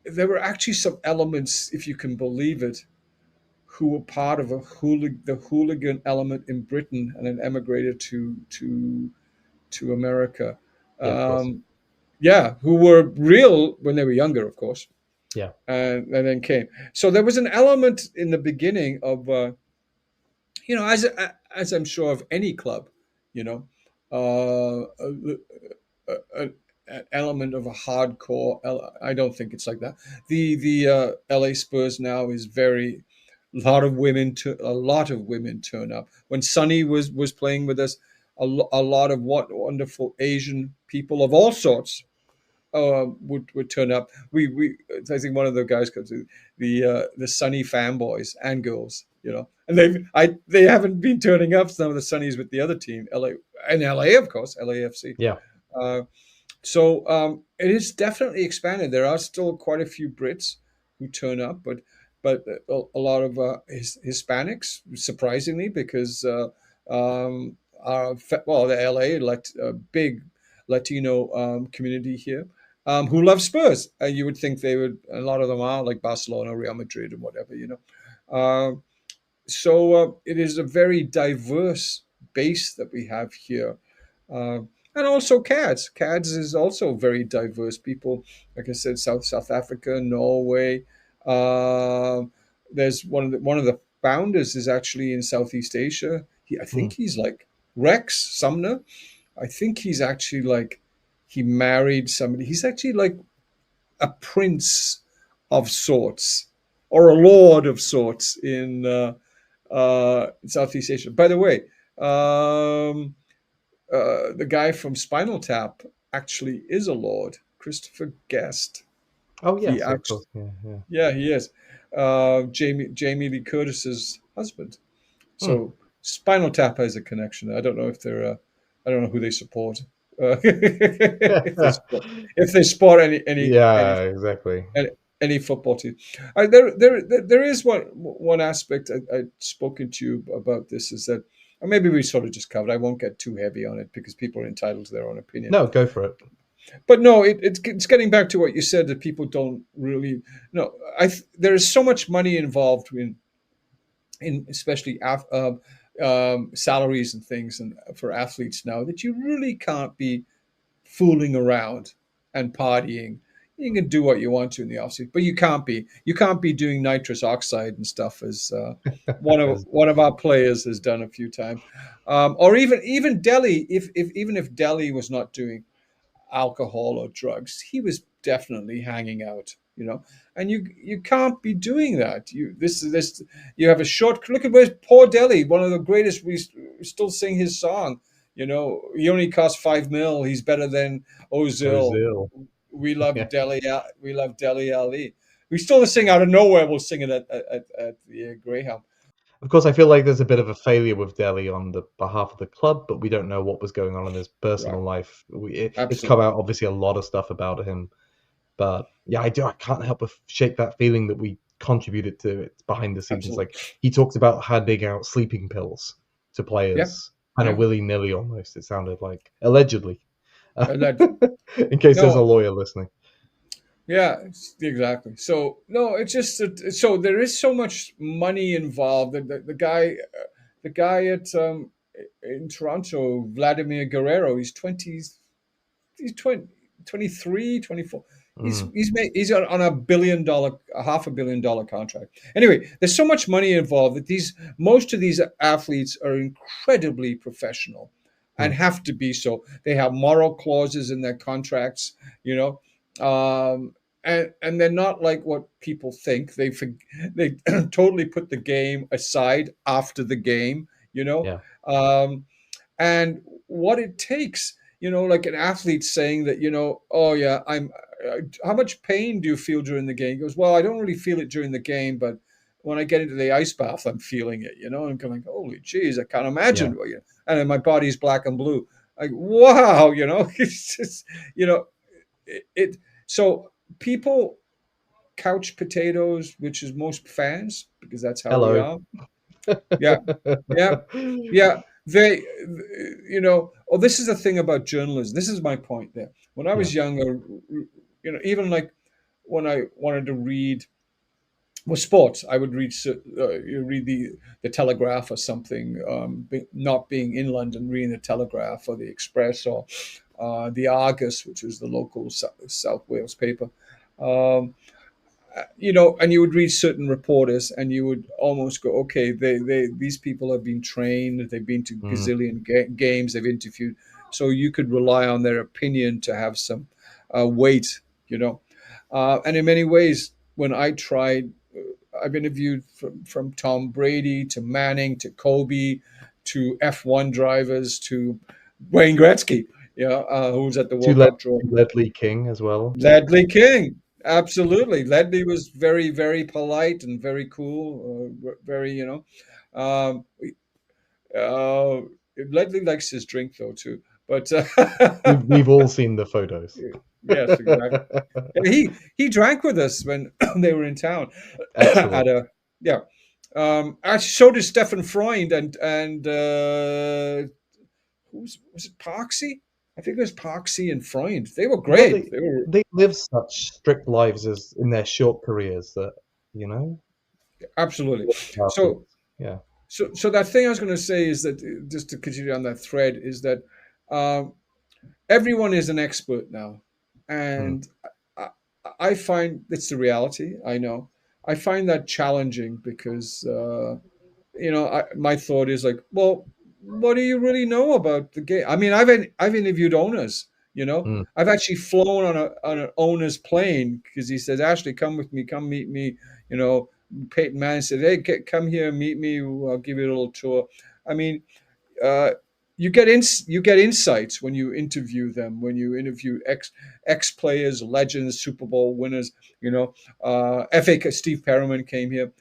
There were actually some elements, if you can believe it, who were part of the hooligan element in Britain, and then emigrated to America. Yeah, of course. Yeah, who were real when they were younger, of course, Yeah, and then came. So there was an element in the beginning of, as I'm sure of any club, an element of a hardcore. I don't think it's like that. The LA Spurs now is very A lot of women turn up. When Sonny was playing with us, a lot of wonderful Asian people of all sorts would turn up. We I think one of the guys comes the Sunny fanboys and girls, and they haven't been turning up. Some of the Sunnies with the other team, LA, of course, LAFC. Yeah. Uh, it is definitely expanded. There are still quite a few Brits who turn up, but a lot of Hispanics, surprisingly, because the LA big Latino community here, who love Spurs. You would think they would. A lot of them are like Barcelona, Real Madrid, and whatever. It is a very diverse base that we have here. Uh, and also CADS. CADS is also very diverse. People, like I said, South Africa, Norway. Uh, there's one of the founders is actually in Southeast Asia. I think Mm. he's like Rex Sumner. I think he's actually like he married somebody. He's actually like a prince of sorts or a lord of sorts in Southeast Asia. By the way, the guy from Spinal Tap actually is a lord, Christopher Guest. Oh He yes, of actually, course. Yeah, yeah. yeah, he is. Jamie Lee Curtis's husband. Hmm. So Spinal Tap has a connection. I don't know if I don't know who they support. If they support Yeah, exactly. any football team. There is one aspect I'd spoken to you about this is that, or maybe we sort of just covered. I won't get too heavy on it because people are entitled to their own opinion. No, go for it. But no, it's getting back to what you said that people don't really. No, there is so much money involved in especially salaries and things and for athletes now that you really can't be fooling around and partying. You can do what you want to in the offseason, but you can't be doing nitrous oxide and stuff as one of our players has done a few times, or even Delhi. If Delhi was not doing alcohol or drugs, he was definitely hanging out. And you can't be doing that. You have a short look at where's poor Delhi, one of the greatest. We still sing his song. He only cost 5 mil. He's better than Ozil. Ozil. We love Yeah. Delhi. We love Delhi Ali. We still sing out of nowhere. We'll sing it at the Greyhound. Of course, I feel like there's a bit of a failure with Delhi on the behalf of the club, but we don't know what was going on in his Right. personal life. It's come Absolutely. out obviously a lot of stuff about him, but yeah, I can't help but shake that feeling that we contributed to it behind the scenes. Absolutely. Like he talked about handing out sleeping pills to Yeah. players, kind of Yeah. willy nilly almost. It sounded like allegedly. Alleged. In case there's a No. lawyer listening. Yeah, exactly. So no, it's just that, so there is so much money involved. The guy at in Toronto, Vladimir Guerrero, he's 20, 23, 24. Mm, He's on a $500 million contract. Anyway, there's so much money involved that most of these athletes are incredibly professional and mm, have to be so. They have moral clauses in their contracts, you know, and they're not like what people think. They totally put the game aside after the game, you know. yeah. Um, and what it takes, like an athlete saying that, oh yeah, how much pain do you feel during the game? He goes, well, I don't really feel it during the game, but when I get into the ice bath, I'm feeling it, and I'm going, holy geez, I can't Yeah. imagine and then my body's black and blue. Like, wow, it's just, it so people couch potatoes, which is most fans, because that's how we Hello. are. Yeah, yeah, yeah. They, oh, this is the thing about journalism. This is my point there. When I Yeah. was younger, even like when I wanted to read, well, sports, I would you read the Telegraph or something. Not being in London, reading the Telegraph or the Express or the Argus, which was the local South Wales paper. Um, and you would read certain reporters, and you would almost go, okay, these people have been trained, they've been to Mm, gazillion games, they've interviewed, so you could rely on their opinion to have some weight. And in many ways, when I tried. I've interviewed from Tom Brady to Manning to Kobe to F1 drivers to Wayne Gretzky, who's at the To World Cup draw. Ledley King as well. Ledley King, absolutely. Ledley was very, very polite and very cool, very, Um, uh, Ledley likes his drink though too, but We've all seen the photos. yes, exactly. Yeah, he drank with us when they were in town at Excellent. a yeah. Actually, so did Stefan Freund and who's was it Parksy? I think it was Parksy and Freund. They were Well, great. They were they live such strict lives as in their short careers that absolutely. So afterwards. Yeah. so that thing I was going to say is that just to continue on that thread is that um, everyone is an expert now, Hmm. and I, I find it's the reality. I know I find that challenging because my thought is like, well, what do you really know about the game? I mean, I've interviewed owners. Hmm. I've actually flown on an owner's plane because he says, Ashley, come with me, come meet me. You know, Peyton Manning said, hey, come here, meet me. I'll give you a little tour. I mean, uh, you get insights when you interview them, when you interview ex players, legends, Super Bowl winners. Steve Perriman came here,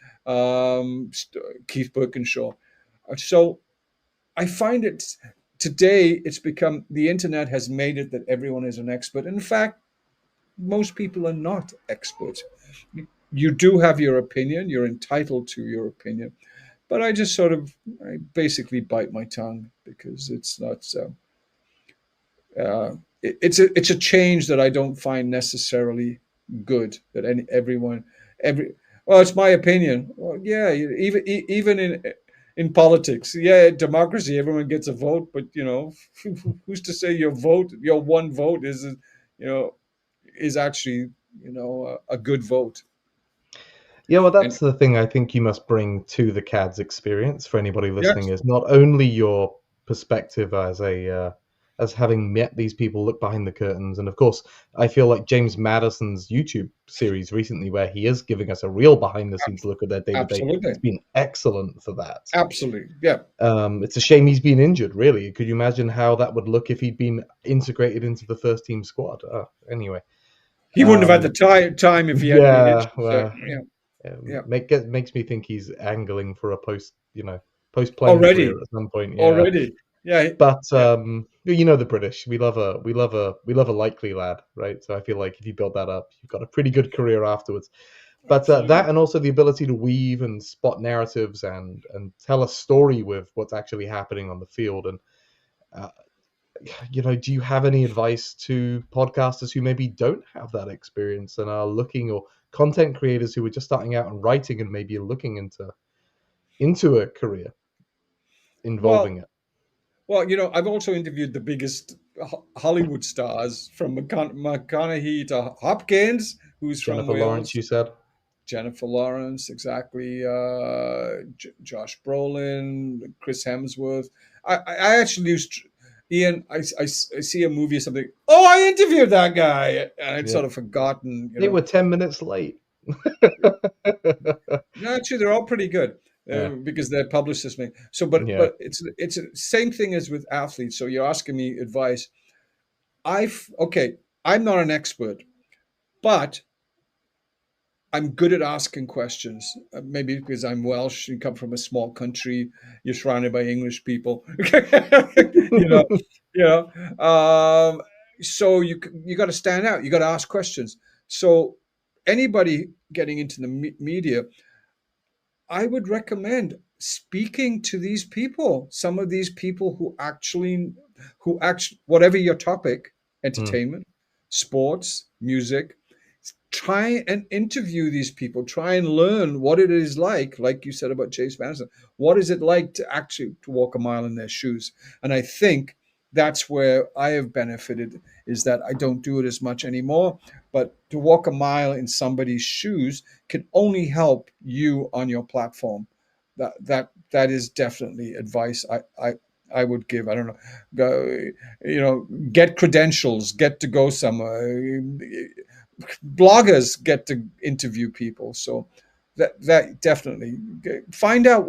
Keith Birkinshaw. So I find it today. It's become the internet has made it that everyone is an expert. In fact, most people are not experts. You do have your opinion. You're entitled to your opinion, but I basically bite my tongue because it's not so. It's a change that I don't find necessarily good. That every well, it's my opinion. Well, yeah, even in politics, yeah, democracy, everyone gets a vote, but who's to say your one vote is actually a good vote? Yeah, well, And that's the thing I think you must bring to the CADS experience for anybody listening yes, is not only your perspective as having met these people, look behind the curtains, and of course, I feel like James Madison's YouTube series recently, where he is giving us a real behind the scenes look at their day to day, absolutely, it's been excellent for that. absolutely, yeah. It's a shame he's been injured. Really, could you imagine how that would look if he'd been integrated into the first team squad? Anyway, He wouldn't have had um, the time if he hadn't been yeah, injured. So well. yeah, yeah. Makes me think he's angling for a post playing career Already, at some point. Yeah, already, yeah, but yeah. the British, we love a likely lad, right? So I feel like if you build that up, you've got a pretty good career afterwards. But Absolutely. that and also the ability to weave and spot narratives and tell a story with what's actually happening on the field. And uh, do you have any advice to podcasters who maybe don't have that experience and are looking, or content creators who are just starting out and writing and maybe looking into a career involving Well, it? I've also interviewed the biggest Hollywood stars from McConaughey to Hopkins, who's from Jennifer Lawrence, Wales, you said. Jennifer Lawrence, exactly, Josh Brolin, Chris Hemsworth. I actually used Ian. I see a movie or something. Oh, I interviewed that guy, and I'd Yeah, sort of forgotten. they were 10 minutes late. No, actually, they're all pretty good Yeah, because they're publicists. So, but yeah. but it's the same thing as with athletes. So you're asking me advice. Okay, I'm not an expert, but I'm good at asking questions. Maybe because I'm Welsh, you come from a small country, you're surrounded by English people. you know, you know. So you got to stand out. You got to ask questions. So anybody getting into the media, I would recommend speaking to these people. Some of these people who actually, whatever your topic, Mm, entertainment, sports, music, try and interview these people. Try and learn what it is like you said about Chase Madison. What is it like to actually to walk a mile in their shoes? And I think that's where I have benefited is that I don't do it as much anymore. But to walk a mile in somebody's shoes can only help you on your platform. That is definitely advice I would give. I don't know, get credentials, get to go somewhere. Bloggers get to interview people. So that definitely find out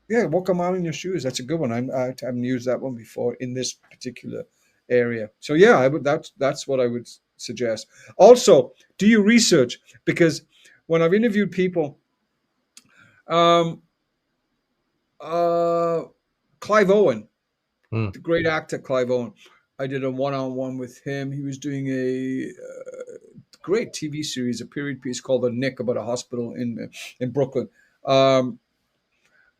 yeah, walk a mile in your shoes. That's a good one. I haven't used that one before in this particular area. So yeah, I would that's what I would suggest. Also, do your research, because when I've interviewed people, um, uh, Clive Owen, Mm. the great actor Clive Owen, I did a one-on-one with him. He was doing a great TV series, a period piece called The Nick, about a hospital in Brooklyn. Um,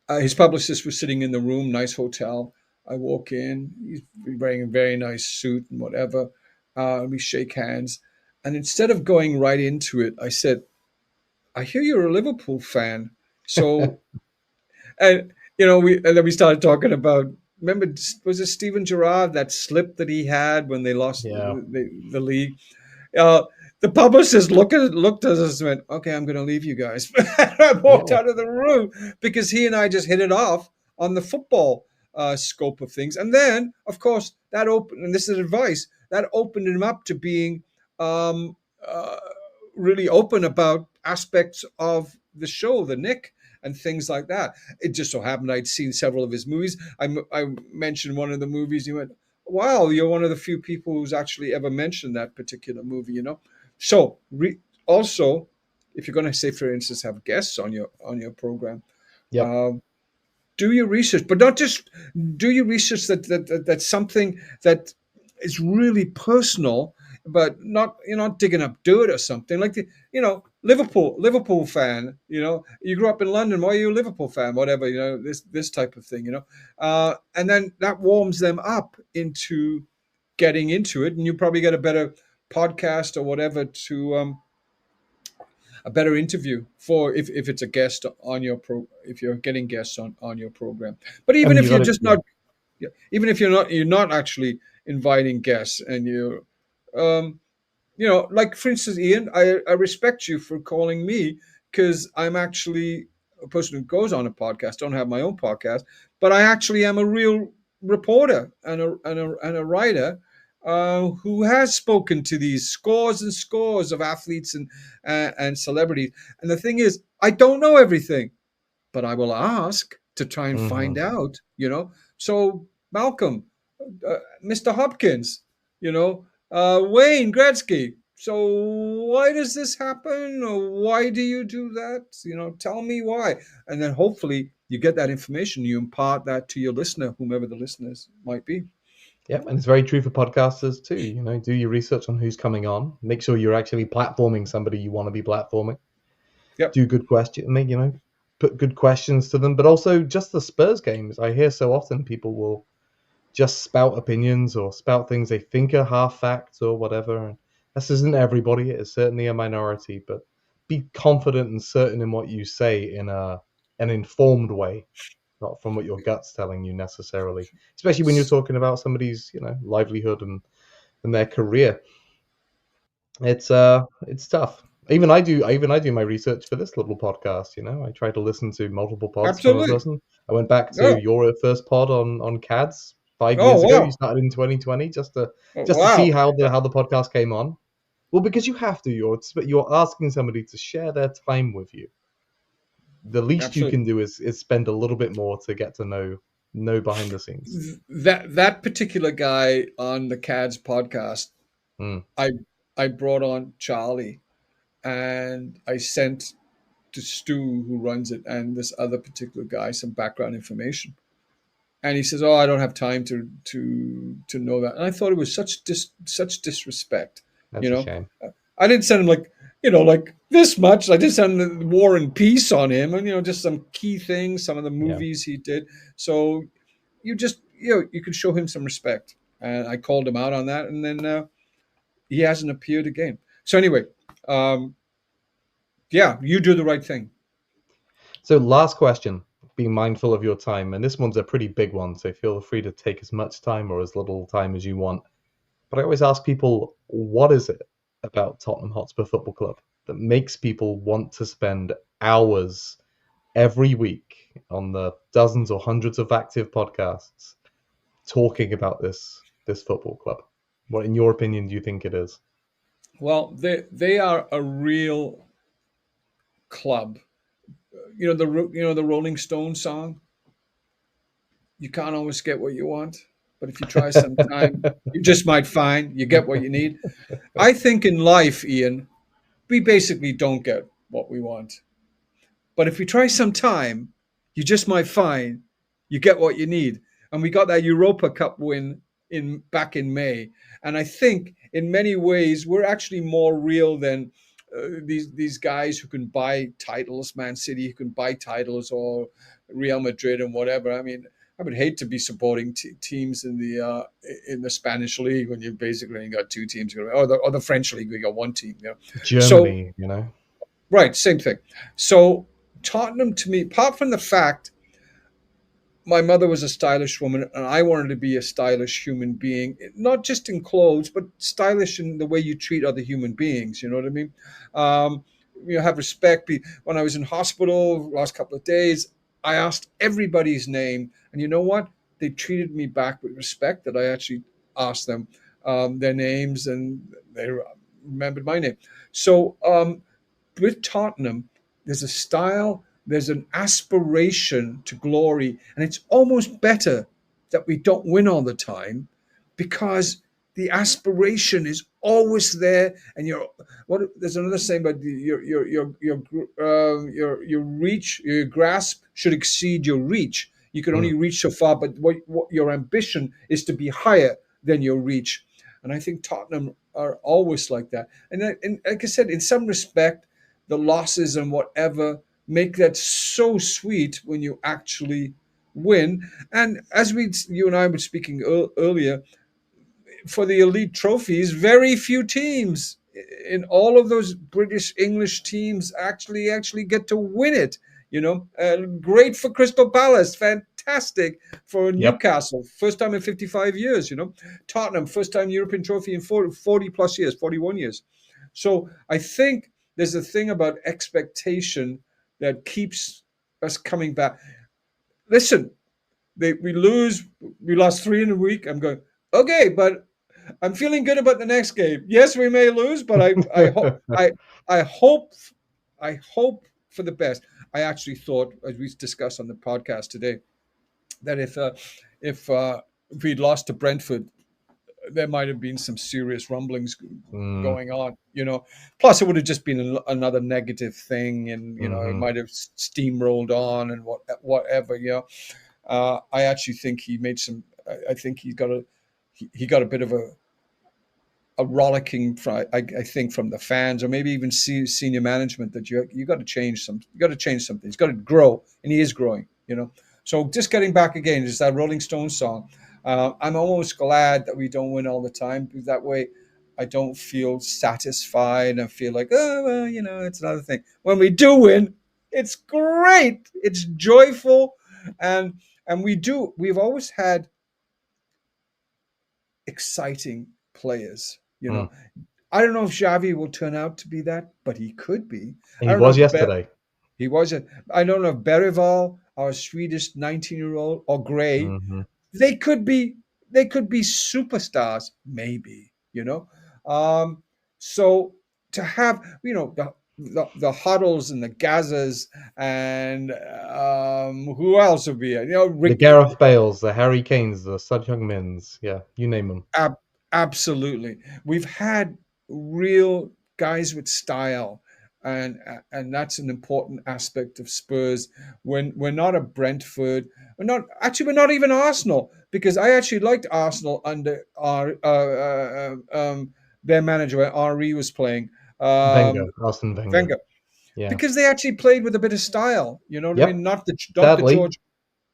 his publicist was sitting in the room, nice hotel. I walk in, he's wearing a very nice suit and whatever. We shake hands. And instead of going right into it, I said, I hear you're a Liverpool fan. So, and, and then we started talking about, remember, was it Steven Gerrard, that slip that he had when they lost Yeah. the league? Uh, the publicist looked at us and went, "Okay, I'm going to leave you guys." I walked Yeah. out of the room because he and I just hit it off on the football scope of things. And then, of course, that opened, and this is advice, that opened him up to being um, uh, really open about aspects of the show, the Nick, and things like that. It just so happened I'd seen several of his movies. I mentioned one of the movies. He went, "Wow, you're one of the few people who's actually ever mentioned that particular movie." So also, if you're going to say, for instance, have guests on your program, Yep. um, do your research, but not just do your research that's something that is really personal, but not, you're not digging up dirt or something like Liverpool fan. You grew up in London. Why are you a Liverpool fan? Whatever. This type of thing. And then that warms them up into getting into it, and you probably get a better podcast or whatever to a better interview for if it's a guest on your if you're getting guests on your program. But I even mean, if you you're got to, just yeah. not, yeah, even if you're not actually inviting guests, and um, like for instance, Iain, I respect you for calling me, because I'm actually a person who goes on a podcast. Don't have my own podcast, but I actually am a real reporter and a writer who has spoken to these scores and scores of athletes and celebrities. And the thing is, I don't know everything, but I will ask to try and find Hmm. out. So Malcolm, Mr. Hopkins, Wayne Gretzky. So why does this happen? Or why do you do that? Tell me why. And then hopefully you get that information. You impart that to your listener, whomever the listeners might be. Yep, and it's very true for podcasters too. Do your research on who's coming on. Make sure you're actually platforming somebody you want to be platforming. Yep. Do good question, put good questions to them. But also just the Spurs games. I hear so often people will just spout opinions or spout things they think are half facts or whatever. And this isn't everybody. It is certainly a minority. But be confident and certain in what you say in an informed way, not from what your gut's telling you necessarily. Especially when you're talking about somebody's livelihood and their career. It's tough. Even I do my research for this little podcast. I try to listen to multiple pods from a Absolutely. person. I went back to Oh, your first pod on CADS 5 years oh ago. You wow. started in 2020 Oh, just to see wow. how the podcast came on. Well, because you have to. You're asking somebody to share their time with you. The least you Absolutely. can do is spend a little bit more to get to know behind the scenes. That particular guy on the CADS podcast, Mm, I I brought on Charlie, and I sent to Stu, who runs it, and this other particular guy some background information. And he says, "Oh, I don't have time to know that." And I thought it was such disrespect. You that's a know, shame. I didn't send him like this much. I just sent him the War and Peace on him, and just some key things, some of the Yeah. movies he did. So you just you could show him some respect. And I called him out on that, and then he hasn't appeared again. So anyway, um, yeah, you do the right thing. So last question, being mindful of your time, and this one's a pretty big one, so feel free to take as much time or as little time as you want. But I always ask people, what is it about Tottenham Hotspur Football Club that makes people want to spend hours every week on the dozens or hundreds of active podcasts talking about this football club? What, in your opinion, do you think it is? Well, they are a real club. The Rolling Stones song. You can't always get what you want, but if you try sometime, you just might find you get what you need. I think in life, Ian, we basically don't get what we want. But if we try some time, you just might find you get what you need. And we got that Europa Cup win in back in May. And I think in many ways we're actually more real than these guys who can buy titles, Man City who can buy titles, or Real Madrid and whatever. I mean, I would hate to be supporting teams in the Spanish league when you basically only got two teams, or the French league we got one team. So Germany, right, same thing. So Tottenham to me, apart from the fact my mother was a stylish woman and I wanted to be a stylish human being, not just in clothes, but stylish in the way you treat other human beings. You know what I mean? Have respect. When I was in hospital last couple of days, I asked everybody's name. And you know what? They treated me back with respect that I actually asked them their names, and they remembered my name. So with Tottenham, there's a style, there's an aspiration to glory, and it's almost better that we don't win all the time, because the aspiration is always there, and there's another saying about your reach, your grasp should exceed your reach. You can only reach so far, but what your ambition is to be higher than your reach. And I think Tottenham are always like that. And like I said, in some respect, the losses and whatever make that so sweet when you actually win. And as you and I were speaking earlier, for the elite trophies, very few teams in all of those British English teams actually get to win it. Great for Crystal Palace, fantastic for Yep. Newcastle, first time in 55 years. Tottenham, first time European trophy in 40 plus years, 41 years. So I think there's a thing about expectation that keeps us coming back. Listen, we lost 3 in a week. I'm going, okay, but I'm feeling good about the next game. Yes, we may lose, but I hope for the best. I actually thought, as we discussed on the podcast today, that if we'd lost to Brentford, there might have been some serious rumblings going on. Plus it would have just been another negative thing, and it might have steamrolled on and whatever. I actually think he made some. I think he got a bit of a rollicking, I think, from the fans, or maybe even senior management, that you got to change some. You got to change something. He's got to grow, and he is growing. So just getting back again, is that Rolling Stones song. I'm almost glad that we don't win all the time, because that way I don't feel satisfied. I feel like, oh, well, it's another thing. When we do win, it's great. It's joyful, and we've always had exciting players. I don't know if Xavi will turn out to be that, but he could be. He was yesterday. He wasn't. I don't know if Berival, our Swedish 19-year-old, or Gray, they could be superstars, maybe. So to have the Huddles and the Gazas and who else would be it? The Gareth Bales, the Harry Kanes, the Son Heung-mins, yeah, you name them. Absolutely, we've had real guys with style. And that's an important aspect of Spurs. When we're not a Brentford, we're not even Arsenal, because I actually liked Arsenal under their manager when Henry was playing. Arsene Wenger. Yeah. Because they actually played with a bit of style. You know what I mean? Not the George.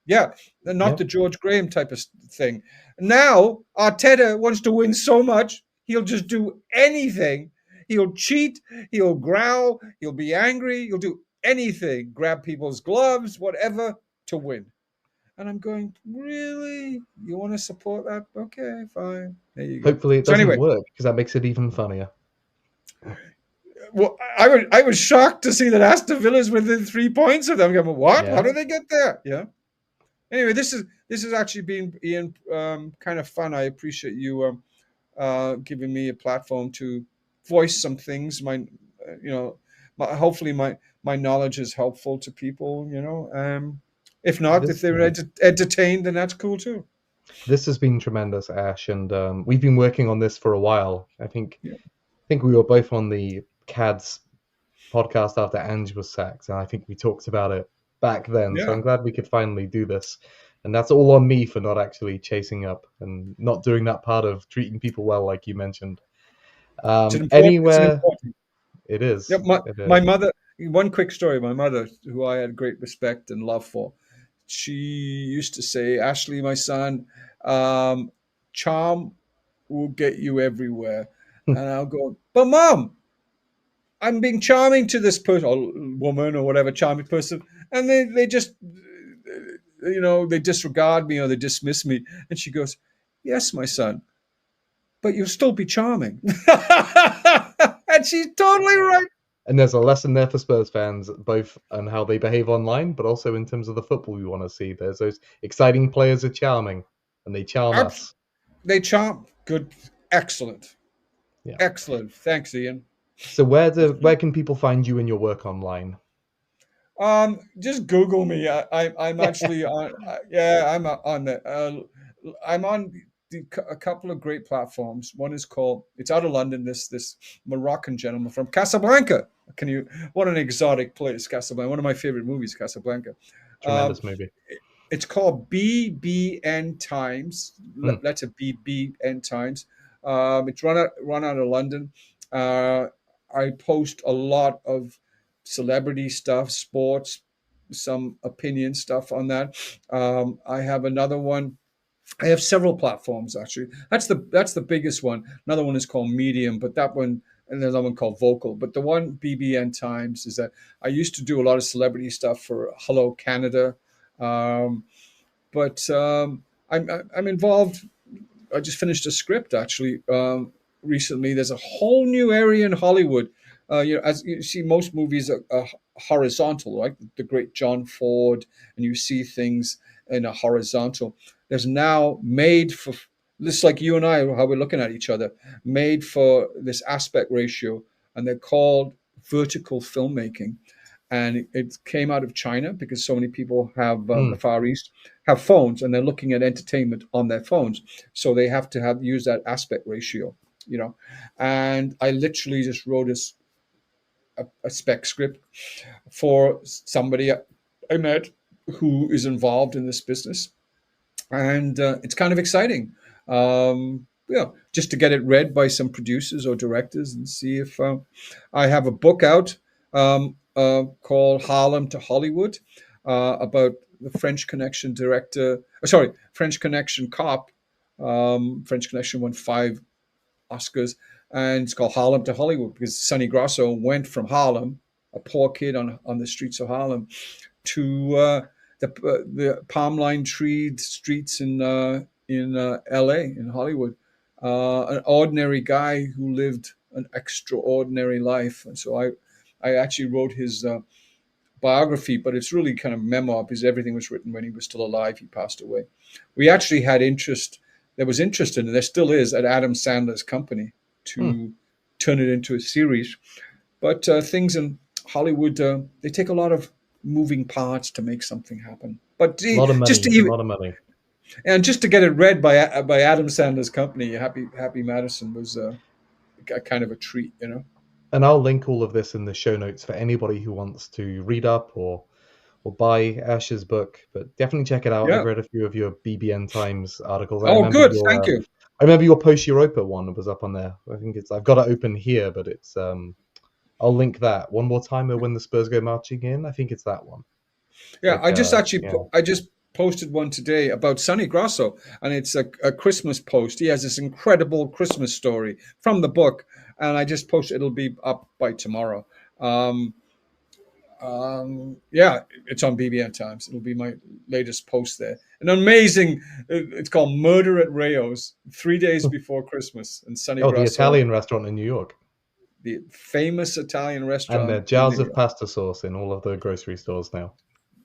Yeah, not the George Graham type of thing. Now Arteta wants to win so much, he'll just do anything. He'll cheat, he'll growl, he'll be angry, he'll do anything, grab people's gloves, whatever, to win. And I'm going, really? You want to support that? Okay, fine. There you go. Hopefully it doesn't work, because that makes it even funnier. Well, I was shocked to see that Aston Villa's within 3 points of them. I'm going, what? Yeah. How did they get there? Yeah. Anyway, this has actually been, Ian, kind of fun. I appreciate you giving me a platform to voice some things. hopefully my knowledge is helpful to people. If not, if This they're entertained, then that's cool too. this has been tremendous, Ash, and we've been working on this for a while. I think Yeah. we were both on the CADS podcast after Ange was sacked, and I think we talked about it back then. So Yeah. I'm glad we could finally do this. And that's all on me for not actually chasing up and not doing that part of treating people well, like you mentioned. It's an Anywhere important. it is, Yeah, it my is. mother. One quick story. My mother, who I had great respect and love for, she used to say, "Ashley, my son, um, charm will get you everywhere." And I'll go, "But mom, I'm being charming to this person, or woman, or whatever charming person, and they just, they disregard me or they dismiss me." And she goes, "Yes, my son, but you'll still be charming." And she's totally right. And there's a lesson there for Spurs fans, both on how they behave online, but also in terms of the football we want to see. There's those exciting players are charming, and they charm Abs- us. They charm. Good. Excellent. Yeah. Excellent. Thanks, Ian. So where can people find you and your work online? Just Google me. I'm actually on. Yeah, I'm on the. I'm on a couple of great platforms. One is called. It's out of London. This Moroccan gentleman from Casablanca. Can you? What an exotic place, Casablanca. One of my favorite movies, Casablanca. Um, Tremendous movie. it's called BBN Times. Hmm. Letter BBN Times. It's run out of London. I post a lot of celebrity stuff, sports, some opinion stuff on that. I have another one. I have several platforms actually. That's the biggest one. Another one is called Medium, but that one, and there's another one called Vocal. But the one BBN Times is that I used to do a lot of celebrity stuff for Hello Canada, um, but I'm involved. I just finished a script actually recently. There's a whole new area in Hollywood. As you see, most movies are horizontal, right? The great John Ford, and you see things in a horizontal. There's now made for this, like you and I, how we're looking at each other, made for this aspect ratio, and they're called vertical filmmaking. And it came out of China because so many people have Hmm. the Far East have phones and they're looking at entertainment on their phones, so they have to use that aspect ratio, And I literally just wrote a spec script for somebody I met who is involved in this business, and it's kind of exciting. Just to get it read by some producers or directors and see if I have a book out called Harlem to Hollywood about the French Connection director. French Connection cop. French Connection won 5 Oscars, and it's called Harlem to Hollywood because Sonny Grasso went from Harlem, a poor kid on the streets of Harlem, to the palm line treed streets in L.A. in Hollywood. An ordinary guy who lived an extraordinary life, and so I actually wrote his biography, but it's really kind of memoir because everything was written when he was still alive. He passed away. We actually had interest. There was interest in it. There still is at Adam Sandler's company Hmm. to turn it into a series. But things in Hollywood, they take a lot of moving parts to make something happen. But A lot of just money, to a even lot of money. and just to get it read by Adam Sandler's company, Happy Madison was a kind of a treat. And I'll link all of this in the show notes for anybody who wants to read up or buy Ash's book. But definitely check it out. I've Yeah. read a few of your BBN Times articles. Oh, good. Thank you. I remember your post Europa one was up on there. I think I've got it open here, but it's I'll link that one more time. When the Spurs go marching in, I think it's that one. Yeah, Like, I just actually yeah. I just posted one today about Sonny Grasso, and it's a Christmas post. He has this incredible Christmas story from the book, and I just posted. It'll be up by tomorrow. Yeah, it's on BBN Times. It'll be my latest post there. An amazing. It's called Murder at Rayo's. 3 days before Christmas, and Sonny Oh, the Grasso, Italian restaurant in New York, the famous Italian and restaurant in jars New of York. pasta sauce in all of the grocery stores now.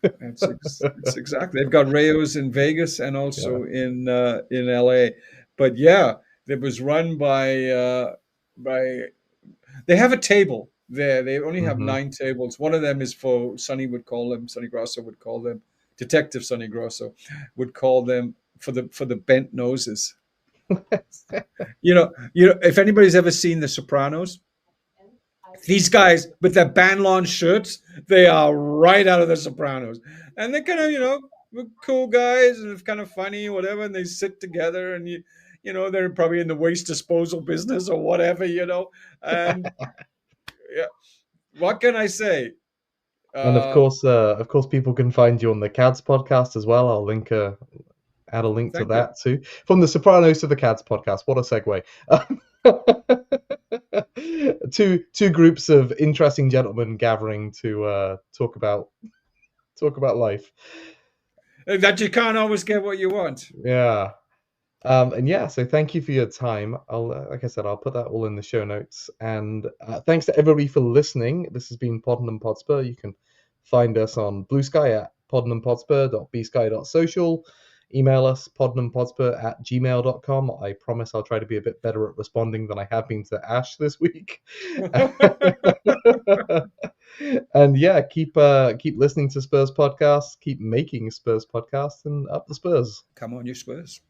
It's exactly. They've got Rayo's in Vegas and Yeah. also in LA. But yeah, it was run by. They have a table. there. They only have Mhm. 9 tables. One of them is for Sonny Grosso would call them, Detective Sonny Grosso would call them for the bent noses. If anybody's ever seen The Sopranos, these guys with their Banlon shirts, they are right out of The Sopranos, and they're kind of cool guys and it's kind of funny, whatever. And they sit together, and they're probably in the waste disposal business or whatever, and yeah, what can I say? And of course, people can find you on the CADS podcast as well. I'll add a link to Thank you. that too. From the Sopranos to the CADS podcast. What a segue. Two groups of interesting gentlemen gathering to talk about life. That you can't always get what you want. Yeah. And yeah, so thank you for your time. Like I said, I'll put that all in the show notes. And thanks to everybody for listening. This has been Tottenham Hotspur. You can find us on Bluesky at tottenhamhotspur.bsky.social. Email us tottenhamhotspur@gmail.com. I promise I'll try to be a bit better at responding than I have been to Ash this week. And yeah, keep listening to Spurs podcasts, keep making Spurs podcasts, and up the Spurs. Come on, you Spurs.